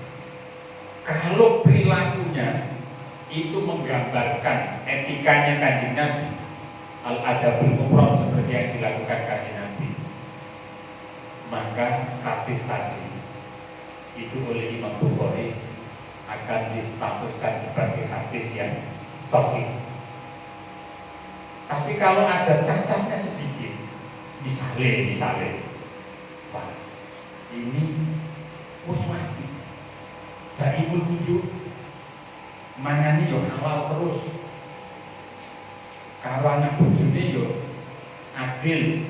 Kalau perilakunya itu menggambarkan etikanya Kanjeng Nabi, al-adabul mufrad seperti yang dilakukan Kanjeng Nabi, maka hadis tadi itu oleh Imam Bukhari akan distatuskan sebagai hadis yang sahih. Tapi kalau ada cacatnya sedikit, misalnya, wah, ini muswati, dari wujud, mangane yo halal terus, karo anak bojone yo adil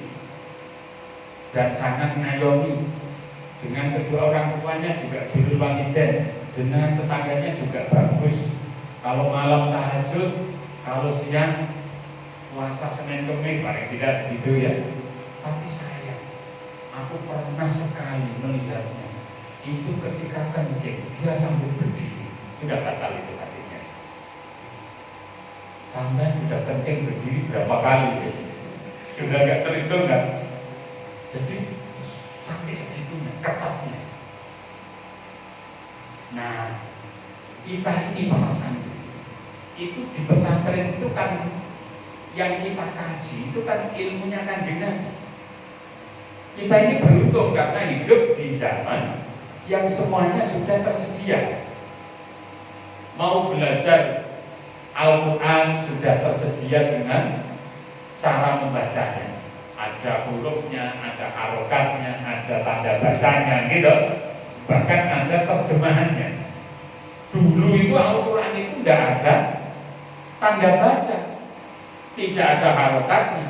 dan sangat ngayomi, dengan kedua orang tuanya juga birrul walidain, dengan tetangganya juga bagus. Kalau malam tahajud, kalau siang puasa Senin Kemis, paling tidak begitu ya. Tapi aku pernah sekali melihatnya itu ketika kencing dia sambil berdiri, sudah batal itu artinya. Sampai sudah kencing berdiri berapa kali, sudah nggak terhitung kan? Jadi sampai segitunya ketatnya. Nah, kita ini para santri itu di pesantren itu kan yang kita kaji itu kan ilmunya Kanjeng Nabi. Kita ini beruntung karena hidup di zaman yang semuanya sudah tersedia. Mau belajar Al-Quran sudah tersedia dengan cara membacanya. Ada hurufnya, ada harokatnya, ada tanda bacanya gitu. Bahkan ada terjemahannya. Dulu itu Al-Quran itu tidak ada tanda baca, tidak ada harokatnya.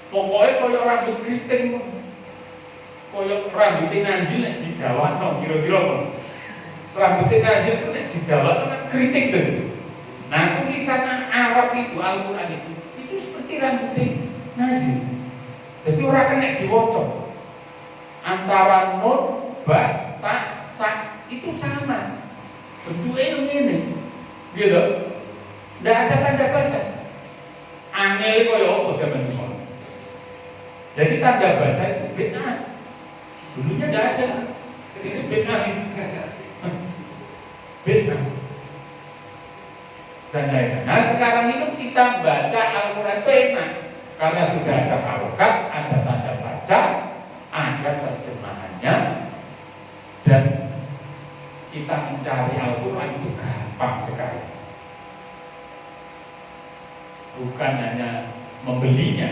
Pokoknya koyo rambut keriting, koyo rambutnya Nanjil nek didawakno kira-kira rambutnya Nanjil itu nek didawakno keriting tuh. Nah, tulisan Arab itu Al-Quran itu seperti rambutnya Nanjil. Jadi orang kena diwaca. Antara nun, ba, ta, sa itu sama. Bentuknya ini, gitu. Tidak ada tanda baca. Angel koyo apa zaman dulu. Jadi tanda baca itu bid'ah. Dulunya tidak ada. Ini bid'ah. Bid'ah. Dan lain-lain. Nah sekarang itu kita baca Al-Quran itu enak, karena sudah ada harokat, ada tanda baca, ada terjemahannya, dan kita mencari Al-Quran itu gampang sekali. Bukan hanya membelinya.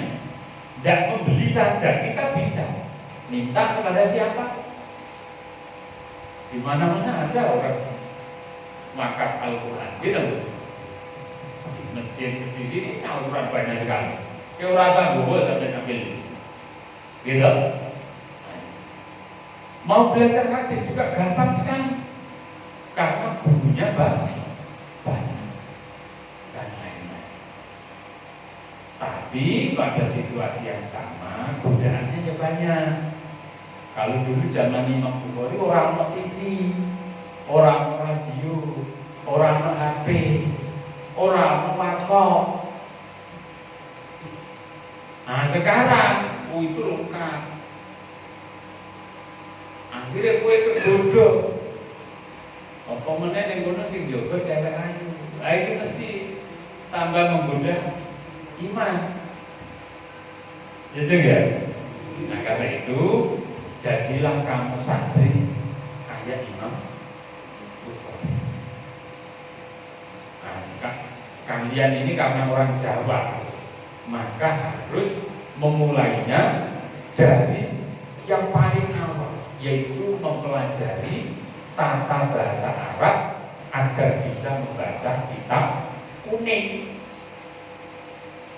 Tidak membeli saja, kita bisa minta kepada siapa? Di mana-mana ada orang wakaf Al-Quran, gitu. Di masjid di sini Al-Quran banyak sekali. Kayak rasa gue sampai ambil, gitu. Mau belajar hadis juga gampang sekali, karena bukunya banyak. Tapi pada situasi yang sama godaannya ya banyak. Kalau dulu zaman Imam Bukhari orang no TV, orang no radio, orang no HP, orang no laptop. Nah sekarang itu lengkap. Akhirnya kue kedodo. Apa meneh yang kono sing jaga cewek ayu. Lah itu mesti tambah menggoda iman, gitu ya. Nah karena itu jadilah kamu santri kayak Imam Bukhari. Nah kalian ini karena orang Jawa, maka harus memulainya dari yang paling awal, yaitu mempelajari tata bahasa Arab agar bisa membaca kitab kuning.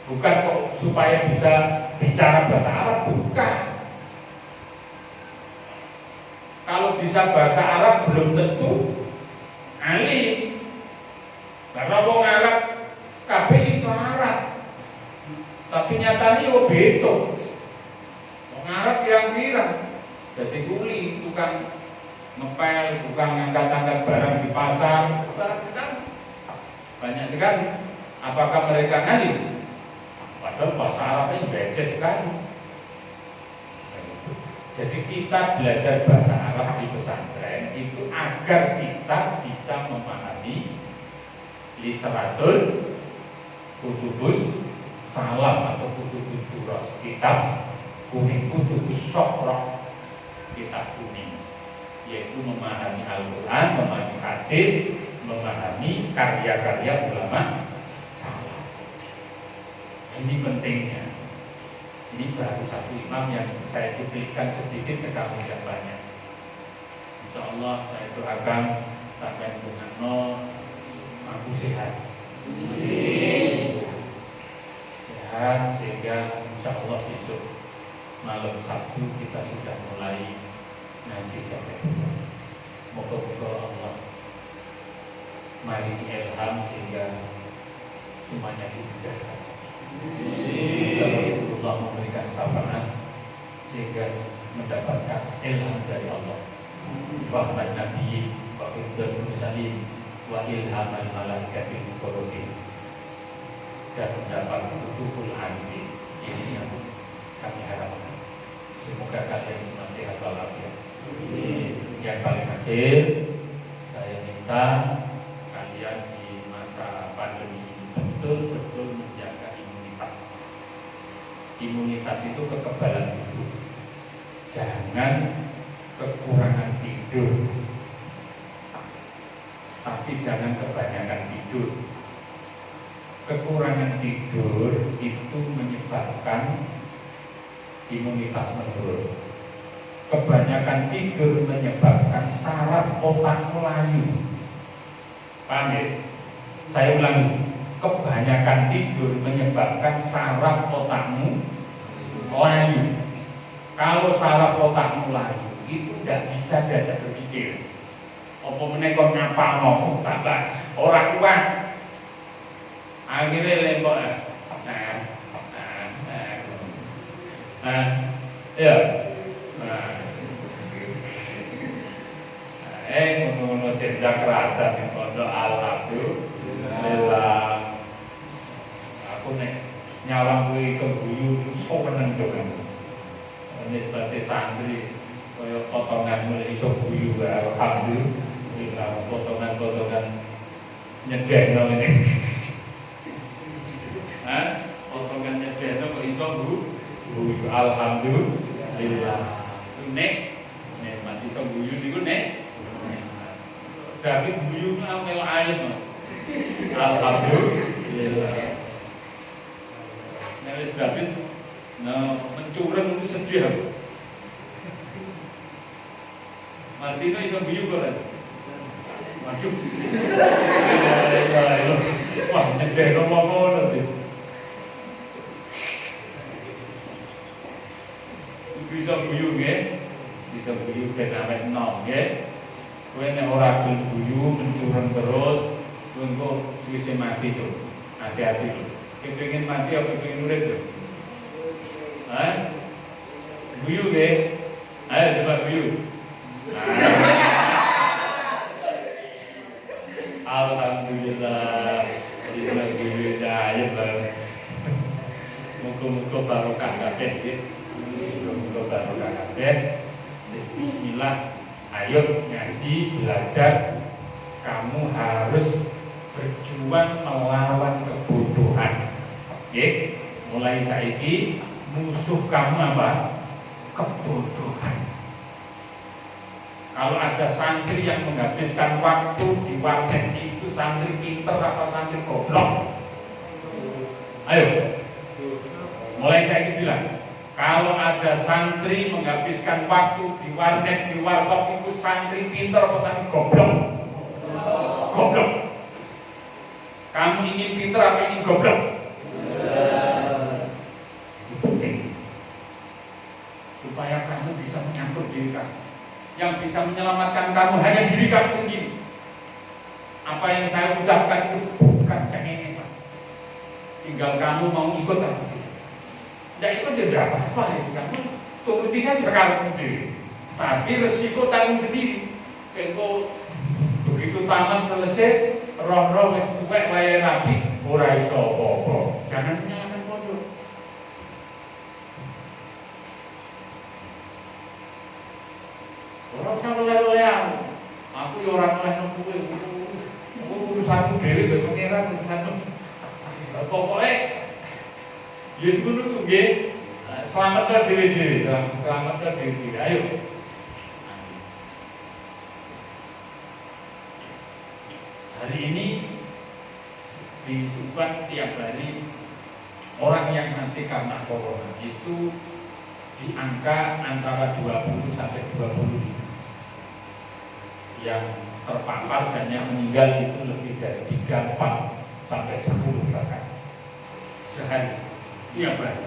Bukan kok supaya bisa bicara bahasa Arab, bukan. Kalau bisa bahasa Arab belum tentu alim. Karena wong Arab kabeh iso Arab. Tapi nyatanya yo beto. Wong Arab pirang-pirang. Jadi kuli tukang ngepel, tukang ngangkat-ngangkat barang di pasar, barang sekali, banyak sekali. Apakah mereka ngalim? Padahal bahasa Arabnya becek sekali. Jadi kita belajar bahasa Arab di pesantren itu agar kita bisa memahami literatur kutubus salam atau kutubus duros, kitab kuning, kutubus sokroh, kitab kuning, yaitu memahami Al-Quran, memahami hadis, memahami karya-karya ulama salam. Ini pentingnya. Ini baru satu imam yang saya cuplikan sedikit sekali, tidak banyak. Insya Allah saya doakan sampai dengan aku sehat. Sehat sehingga insya Allah besok malam Sabtu kita sudah mulai ngaji sampai. Moga-moga Allah maringi ilham sehingga semuanya dimudahkan. Rasulullah memberikan syafaat sehingga mendapatkan ilham dari Allah. Rahmat Nabi wa hifdzul mursalin wa ilham al-malaikatil muqarrabin, dan mendapat hudul arifin. Ini yang kami harapkan. Semoga kalian semua sehat walafiat. Yang paling akhir, saya minta kalian di masa pandemi betul-betul menjaga imunitas. Imunitas itu kekebalan tubuh. Jangan kekurangan tidur, tapi jangan kebanyakan tidur. Kekurangan tidur itu menyebabkan imunitas menurun. Kebanyakan tidur menyebabkan saraf otak melayu. Paham ya? Saya ulangi. Kebanyakan tidur menyebabkan saraf otakmu layu. Kalau saraf otakmu layu, itu tidak bisa diajak berpikir. Apa menekon ngapal mau tambah orang kuat. Akhirnya lembok. Ya. Ngono cendak rasa ning pondok alhamdulillah. Aku nek nyawang kuwi iso guyu iso meneng to kan. Ini seperti santri kaya potongan mulai iso guyu alhamdulillah, potongan-potongan nyedeno ini. Potongan nyedeno kok iso guyu alhamdulillah. Nek mati iso guyu niku nek David guyu amel ayem. Alhamdulillah. Nek David mencurang itu sedih aku. Martino iso guyu kok. Waduh. Wah, nyedek ngono lho. Bisa guyu nggih. Bisa guyu ben awet enom nggih. Kowe nek ora gelem guyu mencurang terus, kowe engko suwise mati to. Hati-hati lho. Kepengin mati apa kepengin urip to? Guyu nggih. Ayo coba guyu. Alhamdulillah. Muga-muga barokah kabeh nggih. Muga-muga barokah kabeh. Bismillah. Ayo ngaji, belajar. Kamu harus berjuang melawan kebodohan. Nggih. Mulai saiki musuh kamu apa? Kebodohan. Kalau ada santri yang menghabiskan waktu di warnet itu santri pinter apa santri goblok? Ayo, mulai saya bilang, kalau ada santri menghabiskan waktu di warnet, di warkop itu santri pinter apa santri goblok? Goblok. Kamu ingin pinter apa ingin goblok? Penting supaya kamu bisa menyangkut diri kamu. Yang bisa menyelamatkan kamu hanya diri kamu sendiri. Apa yang saya ucapkan itu bukan cengengesan. Tinggal kamu mau ikut atau tidak. Tidak ikut tidak apa-apa ya. Kamu turuti saja kamu sendiri. Tapi resiko tanggung sendiri. Engko begitu taman selesai, roh-roh wis tuwek wayahe rapi, ora iso apa-apa. Jangan menyalahkan pondok. Ora usah oleh-olehan. Aku ya ora olehno kowe. Urusanmu dhewe mbek pangeran urusanmu. Pokoke ya ngono ku nggih. Selamatkan diri-diri, selamatkan diri-diri. Ayo. Hari ini di Subang tiap hari orang yang mati karena corona itu di angka antara 20 sampai 25. Yang terpapar dan yang meninggal itu lebih dari 3, 4 sampai 10 bahkan sehari. Tiap hari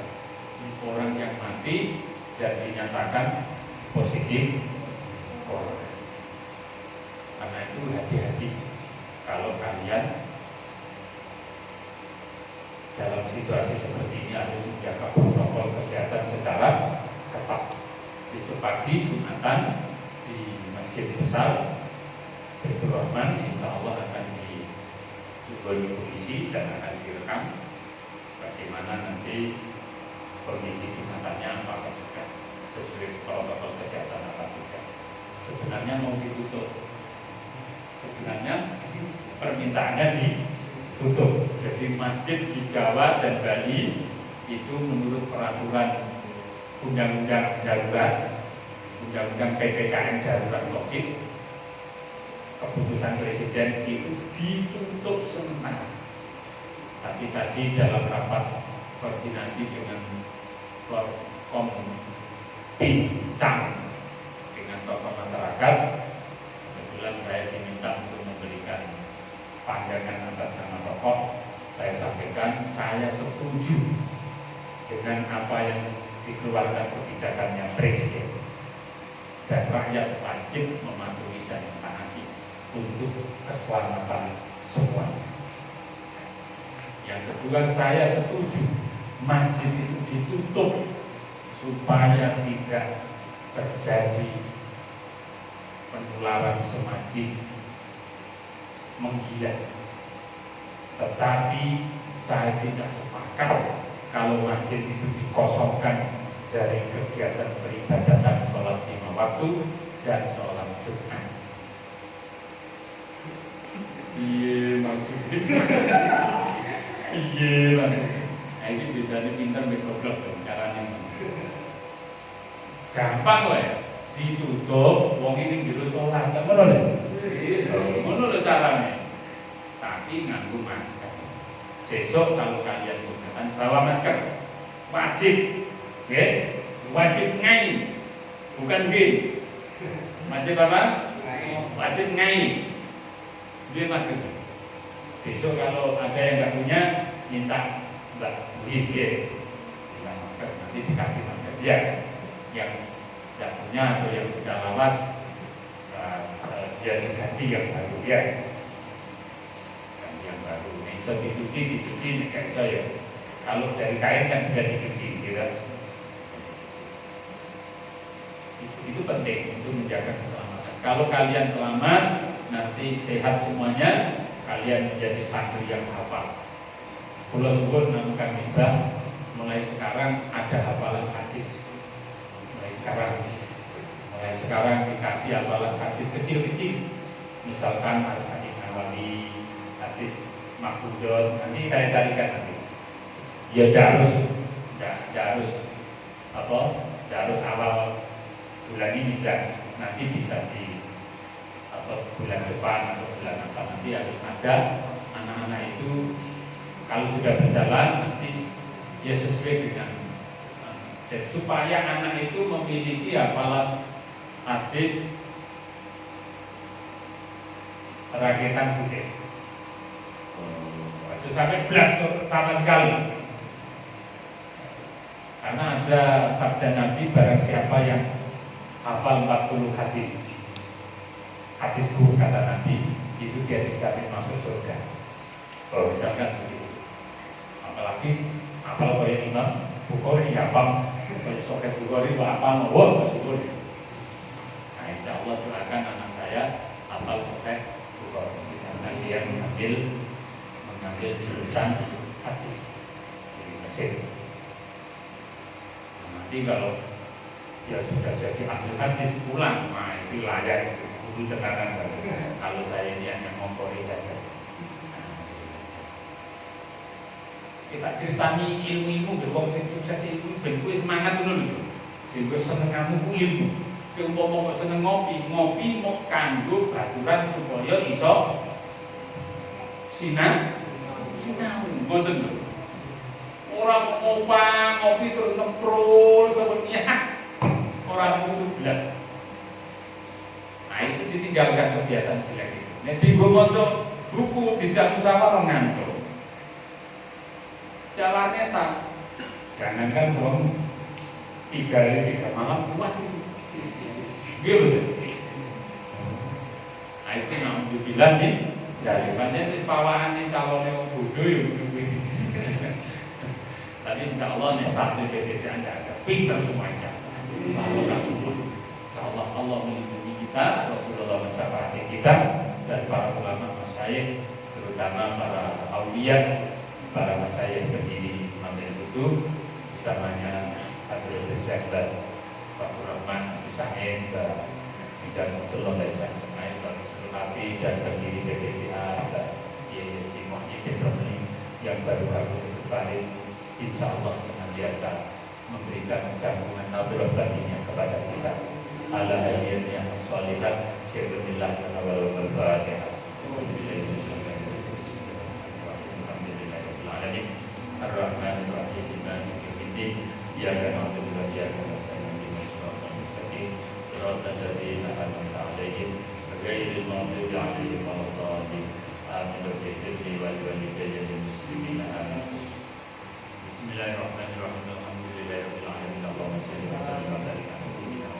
orang yang mati dan dinyatakan positif corona. Karena itu hati-hati kalau kalian dalam situasi seperti ini harus menjaga protokol kesehatan secara ketat. Besok pagi Jumatan di Masjid Besar Baitur Rahman insya Allah akan ditunggu polisi dan akan direkam bagaimana nanti kondisi Jumatannya, apakah sudah sesuai protokol kesehatan apa tidak. Sebenarnya mau ditutup, sebenarnya permintaannya ditutup. Jadi masjid di Jawa dan Bali itu menurut peraturan undang-undang darurat, undang-undang PPKM darurat COVID, keputusan presiden itu ditutup sementara. Tapi tadi dalam rapat koordinasi dengan Forkom bincang dengan tokoh masyarakat, kebetulan saya diminta untuk memberikan pandangan atas nama tokoh. Saya sampaikan saya setuju dengan apa yang dikeluarkan kebijakannya presiden, dan rakyat wajib mematuhi dan mentaati untuk keselamatan semua. Yang kedua, saya setuju masjid itu ditutup supaya tidak terjadi penularan semakin menggila. Tetapi saya tidak sepakat kalau masjid itu dikosongkan dari kegiatan peribadatan sholat 5 waktu dan sholat Jumat. Iya maksudnya. Iya maksudnya. Nah ini bedanya pintar goblok dong caranya. Gampang lah ya. Ditutup, wong ini jero sholat, ngono lho. Ngono lho caranya. Tapi nganggo masker. Besok kalau kalian Jumatan bawa masker. Wajib. Oke? Wajib ngai. Bukan bin. Wajib apa? Wajib ngai. Dia masker. Besok kalau ada yang nggak punya, minta Mbak Wih, minta masker. Nanti dikasih masker dia. Yang tidak punya atau yang sudah lawas, dia diganti yang baru ya. Ganti yang baru. Bisa dicuci, kayak saya. Kalau dari kain kan bisa dicuci, gitu. Itu penting untuk menjaga keselamatan. Kalau kalian selamat, nanti sehat semuanya, kalian menjadi santri yang hafal. Kula suwun nang Kang Misbah, mulai sekarang ada hafalan hadis. Mulai sekarang dikasih hafalan hadis kecil-kecil. Misalkan hadis Nawawi, hadis Mahfudz, nanti saya carikan nanti. Ya harus awal bulan ini dan nanti bisa di bulan depan atau bulan apa nanti harus ada anak-anak itu kalau sudah berjalan nanti ya sesuai dengan supaya anak itu memiliki hafalan hadis rakitan sudah sampai belas sama sekali. Karena ada sabda Nabi, barang siapa yang hafal 40 hadisku kata Nabi, itu dia dijamin masuk surga. Kalau misalkan begitu, apalagi apal kayak Imam Bukhari hafal kayak Sahih Bukhari hafal mau syukur. Nah insya Allah doakan anak saya tafsir. Nanti kalau ya sudah jadi ahli hadis pulang, nah itu layak guru tenanan. Kalau saya ini hanya ngompori saja. Kita ceritani ilmu-ilmu berwong sing sukses itu ben kowe semangat ngono lho. Sing kowe seneng kamu ku ilmu. Kowe umpama kok seneng ngopi, ngopi mau kanggo baturan supaya iso sinau. Ngoten lho. Ora ngopang ngopi terus nemprul sebenarnya orang butuh belas. Nah itu ditinggalkan kebiasaan jelek itu. Nek dienggo maca buku dijak musyawarah ngantuk. Jalannya tak, jangankan suami 3 hari 3 malam kuat itu, gitu. Nah itu namanya bilang nih, dari mana nih pawaan nih kalau nih bodoh ya bodoh. Tapi insya Allah nih satu PPT anda ada pintar semuanya. Kalau Rasulullah, insya Allah Allah melindungi kita, Rasulullah mensyafaati kita dan para ulama masyayikh, terutama para aulia. Para masyayikh berdiri ambil duduk, utamanya Habib Syekh dan Pak Rahman Syahid dan Bisa Abdullah dan Syekh Ismail dan Sulhabi dan berdiri BPPA dan YYC Muhyiddin Romli yang baru-baru kembali, insya Allah senantiasa memberikan sambungan nabilah batinnya kepada kita. Ala hayyatnya sholihat syaikhulillah awal al-fatihah. Ar-Rahman Ar-Rahim Maliki Yaumiddin Iyyaka na'budu wa iyyaka nasta'in ihdinas siratal mustaqim siratal ladzina an'amta 'alaihim ghairil maghdubi 'alaihim waladdallin. Amin. Wa walidayya wal muslimin. Amin. Bismillahirrahmanirrahim. Alhamdulillahirabbil alamin. Allahumma shalli wa sallim ala sayyidina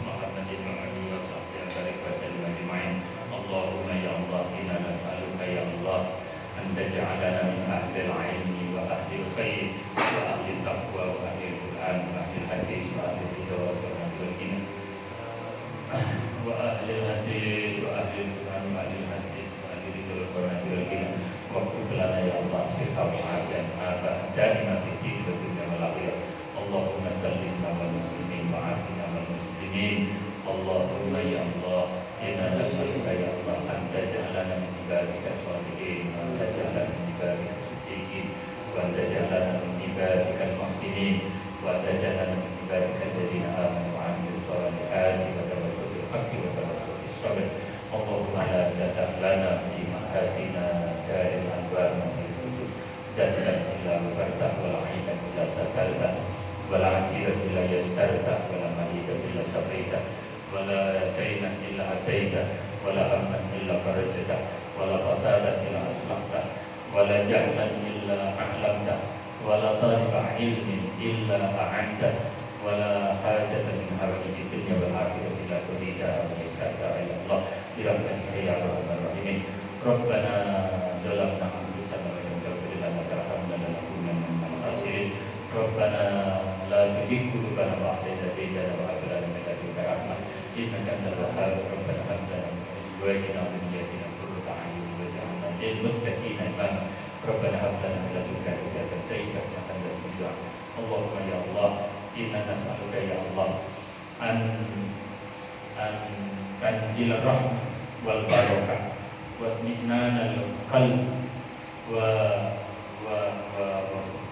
Muhammadin wa alihi wa sahbihi wa sallim ajma'in. Allahumma ya Allah, inna nas'aluka ya Allah an taj'alana min ahlil 'ilmi wa ahlil khair wa ahlil taqwa wa ahlil Qur'an wa ahlil hadis wa ahlil ridha wa ahlil wa ahlil hadis wa ahlil Qur'an wa ahlil hadis wa ahlil ridha wa ahlil wa qulana ya Allah sifat dan daima fi din wa dunya wal akhirah. Allahumma sallimna wal muslimin wa afina wal muslimin. Allahumma ya Allah, inna nas'aluka ya Allah an taj'alana min ibadika sholihin wa taj'alana min ibadika siddiqin wa taj'alana min ibadika al-muhsinin wa taj'alana min ibadika alladhina amanu wa 'amilus sholihati wa tawassaw bil haqqi wa tawassaw bis sabr. Allahumma la tad'alana fi ma'atina daril anwar wa fil hudud jannatan illa wabarta wa la'ina illa satarta wa la'asira illa yassarta wa la mahida illa sabrita wa la dayna illa ataita wa la hamman illa farajta wa la fasada illa aslahta wa la jahlan illa a'lamta wa la taliba ilmin illa a'anta wa la hajata min hawaiji dunya wal akhirati illa qadita wa yassarta ya Allah bi rahmatika ya arhamar rahimin. Rabbana zalamna anfusana wa in taghfir lana wa tarhamna lanakunanna minal khasirin. Rabbana la tuzigh qulubana ba'da idh hadaytana wa hab lana min ladunka rahmah innaka antal wahhab. Rabbana hab lana min azwajina wa dhurriyyatina qurrata a'yun waj'alna lil muttaqina imama. Rabbana hab lana min ladunka hidayatan thayyibatan wa anta as-sami'ul 'alim. Allahumma ya Allah, inna nas'aluka ya Allah an tanzil rahmah wal barakah wa itminanal qalb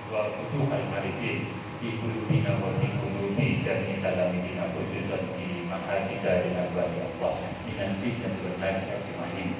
wa futuhal marifin fi qulubina wa fi qulubi jami'i talamidina khususan di mahadida dan abadi Allah minan jinnati wan nasi ajma'in.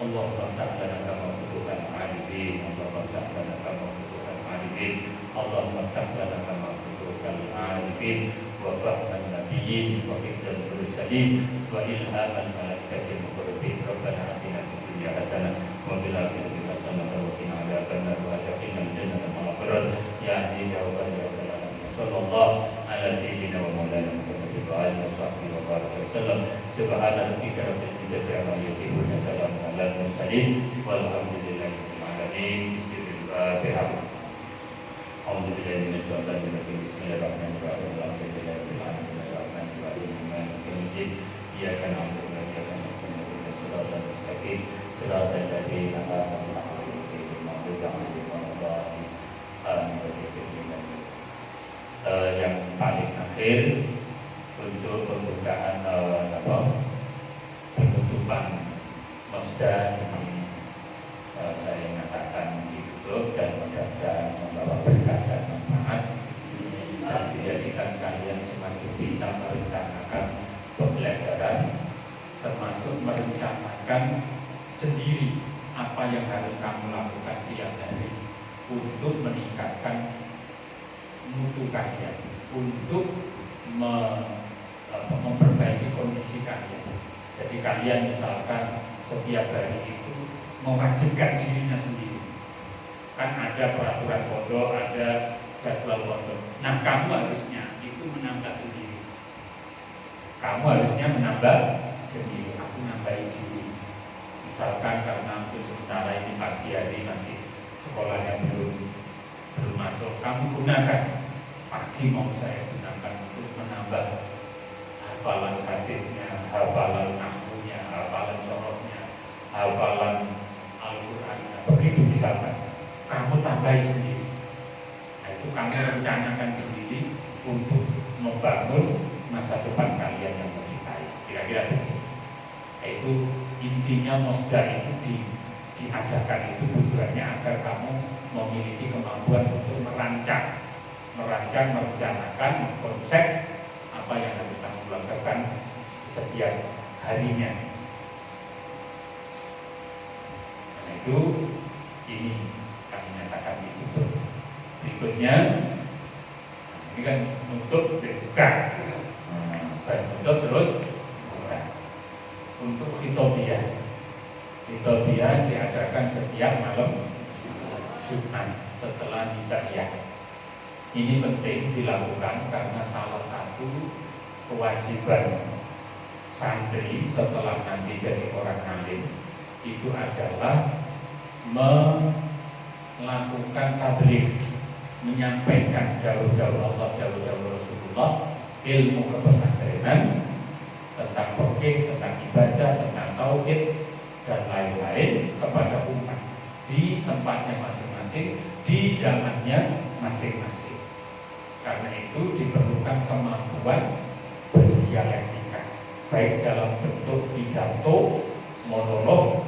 Allahumma ta'ala kama futuhal marifin, Allahumma ta'ala kama futuhal marifin, Allahumma ta'ala kama futuhal marifin wa fahman nabiyyin wa hifdzal mursalin wa ilhamal malaikatil muqarrabin. Rabbana atina fid dunya hasanah wa fil akhirati hasanah wa qina adzabannar wa adkhilnal jannata ma'al abrar ya aziz ya rabbal alamin. Sallallahu ala sayyidina wa maulana Muhammadin wa alihi wa sahbihi wa baraka wasallam. Subhana rabbika rabbil izzati amma yasifun, salamun alal mursalin walhamdulillahi rabbil alamin. Bismillahirrahmanirrahim. A'udzu billahi minasy syaithanir rajim. Bismillahirrahmanirrahim. Alhamdulillahirabbil alamin. Arrahmanirrahim. Maliki yaumiddin. Iyyaka na'budu wa iyyaka nasta'in. Ihdinas siratal mustaqim. Siratal ladzina an'amta 'alaihim ghairil maghdubi 'alaihim waladdallin. Amin. yang paling akhir untuk pembukaan penutupan Masda ini saya mengatakan ditutup dan mudah-mudahan membawa berkah dan manfaat dan menjadikan kalian semakin bisa merencanakan pembelajaran, termasuk merencanakan sendiri apa yang harus kamu lakukan tiap hari untuk meningkatkan mutu kalian, untuk memperbaiki kondisi kalian. Jadi kalian misalkan setiap hari itu mewajibkan dirinya sendiri. Kan ada peraturan pondok, ada jadwal pondok. Nah, kamu harusnya itu menambah sendiri. Kamu harusnya menambah sendiri. Aku nambahin diri. Misalkan karena untuk sementara ini pagi hari masih sekolahnya belum masuk, kamu gunakan pagi mau saya gunakan untuk menambah hafalan hadisnya, hafalan nahwunya, hafalan sorohnya, hafalan Al-Qur'annya. Begitu misalkan, kamu tambahi sendiri. Nah, itu kamu rencanakan sendiri untuk membangun masa depan kalian yang lebih baik. Kira-kira begitu. Itu intinya Masda itu diadakan itu tujuannya agar kamu memiliki kemampuan untuk merancang, merencanakan konsep apa yang harus kamu lakukan setiap harinya. Karena itu ini kami nyatakan itu. Berikutnya, ini kan untuk dibuka, dan untuk terus buka. Untuk Khitobiyah diadakan setiap malam Jumat setelah Nidaiyah. Ini penting dilakukan karena salah satu kewajiban santri setelah nanti jadi orang alim itu adalah melakukan tabligh, menyampaikan dawuh-dawuh Allah, dawuh-dawuh Rasulullah, ilmu kepesantrenan tentang fikih, tentang ibadah, tentang tauhid dan lain-lain kepada umat di tempatnya masing-masing, di zamannya masing-masing. Karena itu diperlukan kemampuan berdialektika, baik dalam bentuk pidato, monolog,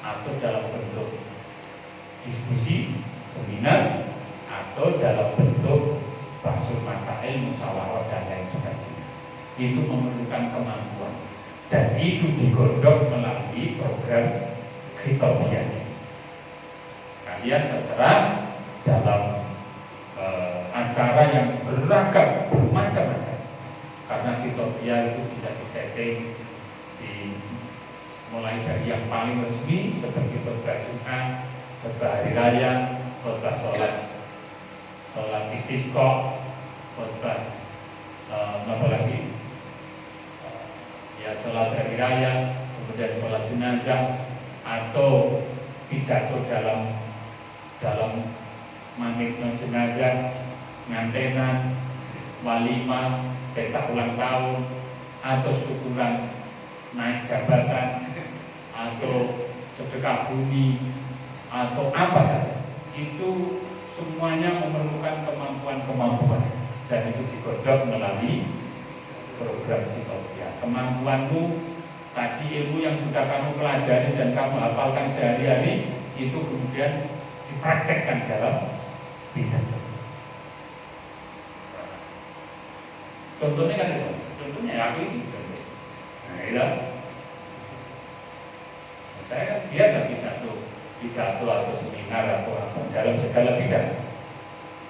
atau dalam bentuk diskusi, seminar, atau dalam bentuk bahsul masail, musyawarah dan lain sebagainya. Itu memerlukan kemampuan dan itu digodok melalui program Khitobiyah. Kalian terserah dalam acara yang beragam, bermacam-macam. Karena Khitobiyah itu bisa disetting mulai dari yang paling resmi seperti khotbah Jumat, khotbah hari raya, khotbah sholat istisqa, khotbah apa lagi? Ya sholat hari raya, kemudian sholat jenazah, atau pidato dalam manitno jenazah, ngantenan, walimah, pesta ulang tahun, atau syukuran naik jabatan, atau sedekah bumi, atau apa saja. Itu semuanya memerlukan kemampuan dan itu digodok melalui program Khitobiyah. Kemampuanmu tadi, ilmu yang sudah kamu pelajari dan kamu hafalkan sehari-hari, itu kemudian dipraktekkan dalam pidato. Contohnya kan itu, contohnya ya aku ini contoh. Nah, ya. Saya kan biasa pidato atau seminar atau apa dalam segala bidang,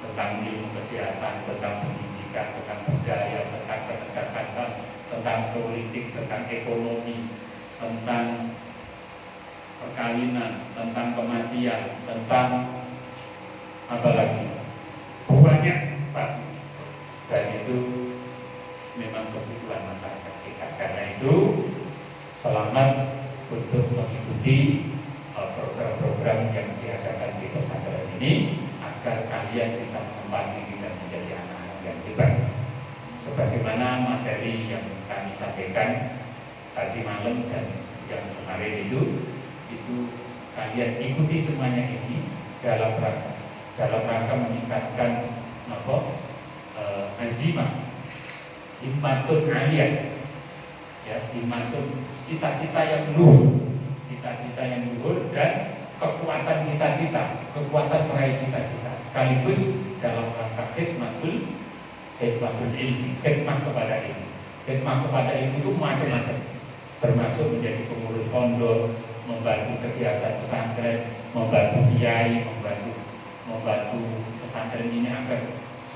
tentang ilmu kesehatan, tentang pendidikan, tentang budaya, tentang penegakan, tentang politik, tentang ekonomi, tentang perkawinan, tentang kematian, tentang apa lagi, banyak Pak. Dan itu memang kebutuhan masyarakat kita. Karena itu selamat untuk mengikuti program-program yang diadakan di pesantren ini agar kalian bisa menempati diri dan menjadi anak-anak yang hebat. Sebagaimana materi yang kami sampaikan tadi malam dan yang kemarin itu kalian ikuti semuanya ini dalam rangka meningkatkan azimah, himmatun aliyah, ya, himmatun, cita-cita yang luhur, cita-cita yang luhur, dan kekuatan cita-cita, kekuatan meraih cita-cita, sekaligus dalam rangka khidmatul ilmi, khidmah kepada ilmu. Khidmah kepada ilmu itu macam-macam, termasuk menjadi pengurus pondok, membantu kegiatan pesantren, membantu kiai, membantu pesantren ini agar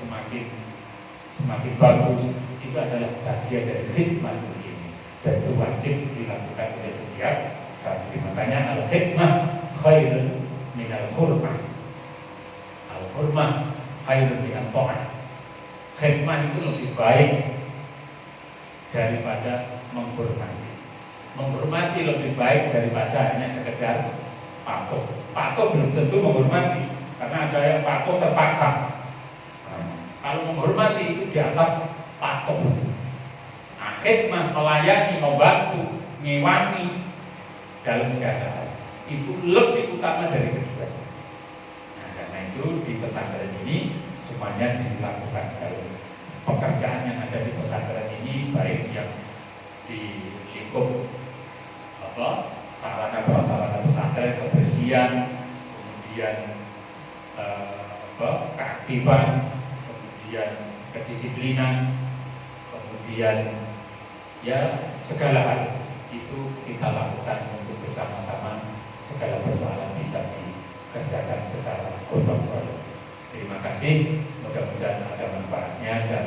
semakin bagus. Itu adalah bagian dari khidmatul ilmi, dan itu wajib dilakukan oleh setiap santri. Makanya al-khidmah khairun minal khurmah, al-khurmah khairun minal ta'ah. Khidmah itu lebih baik daripada menghormati. Menghormati lebih baik daripada hanya sekedar patuh. Patuh belum tentu menghormati, karena ada yang patuh terpaksa. Kalau menghormati itu di atas patuh. Nah, khidmah, melayani, membantu, ngewani dalam segala hal, itu lebih utama dari kedua. Nah, karena itu di pesantren ini semuanya dilakukan. Kalau pekerjaan yang ada di pesantren ini, baik yang di lingkup sarana prasarana pesantren, kebersihan, kemudian keaktifan, kemudian kedisiplinan, kemudian ya segala hal itu kita lakukan untuk bersama-sama segala persoalan bisa dikerjakan secara gotong royong. Terima kasih, mudah-mudahan ada manfaatnya dan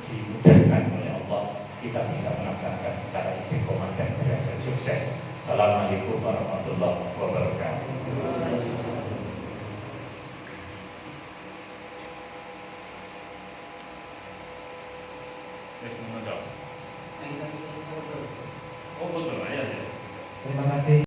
dimudahkan oleh Allah kita bisa melaksanakan secara istiqomah dan berhasil sukses. Assalamualaikum warahmatullahi wabarakatuh. Terima kasih.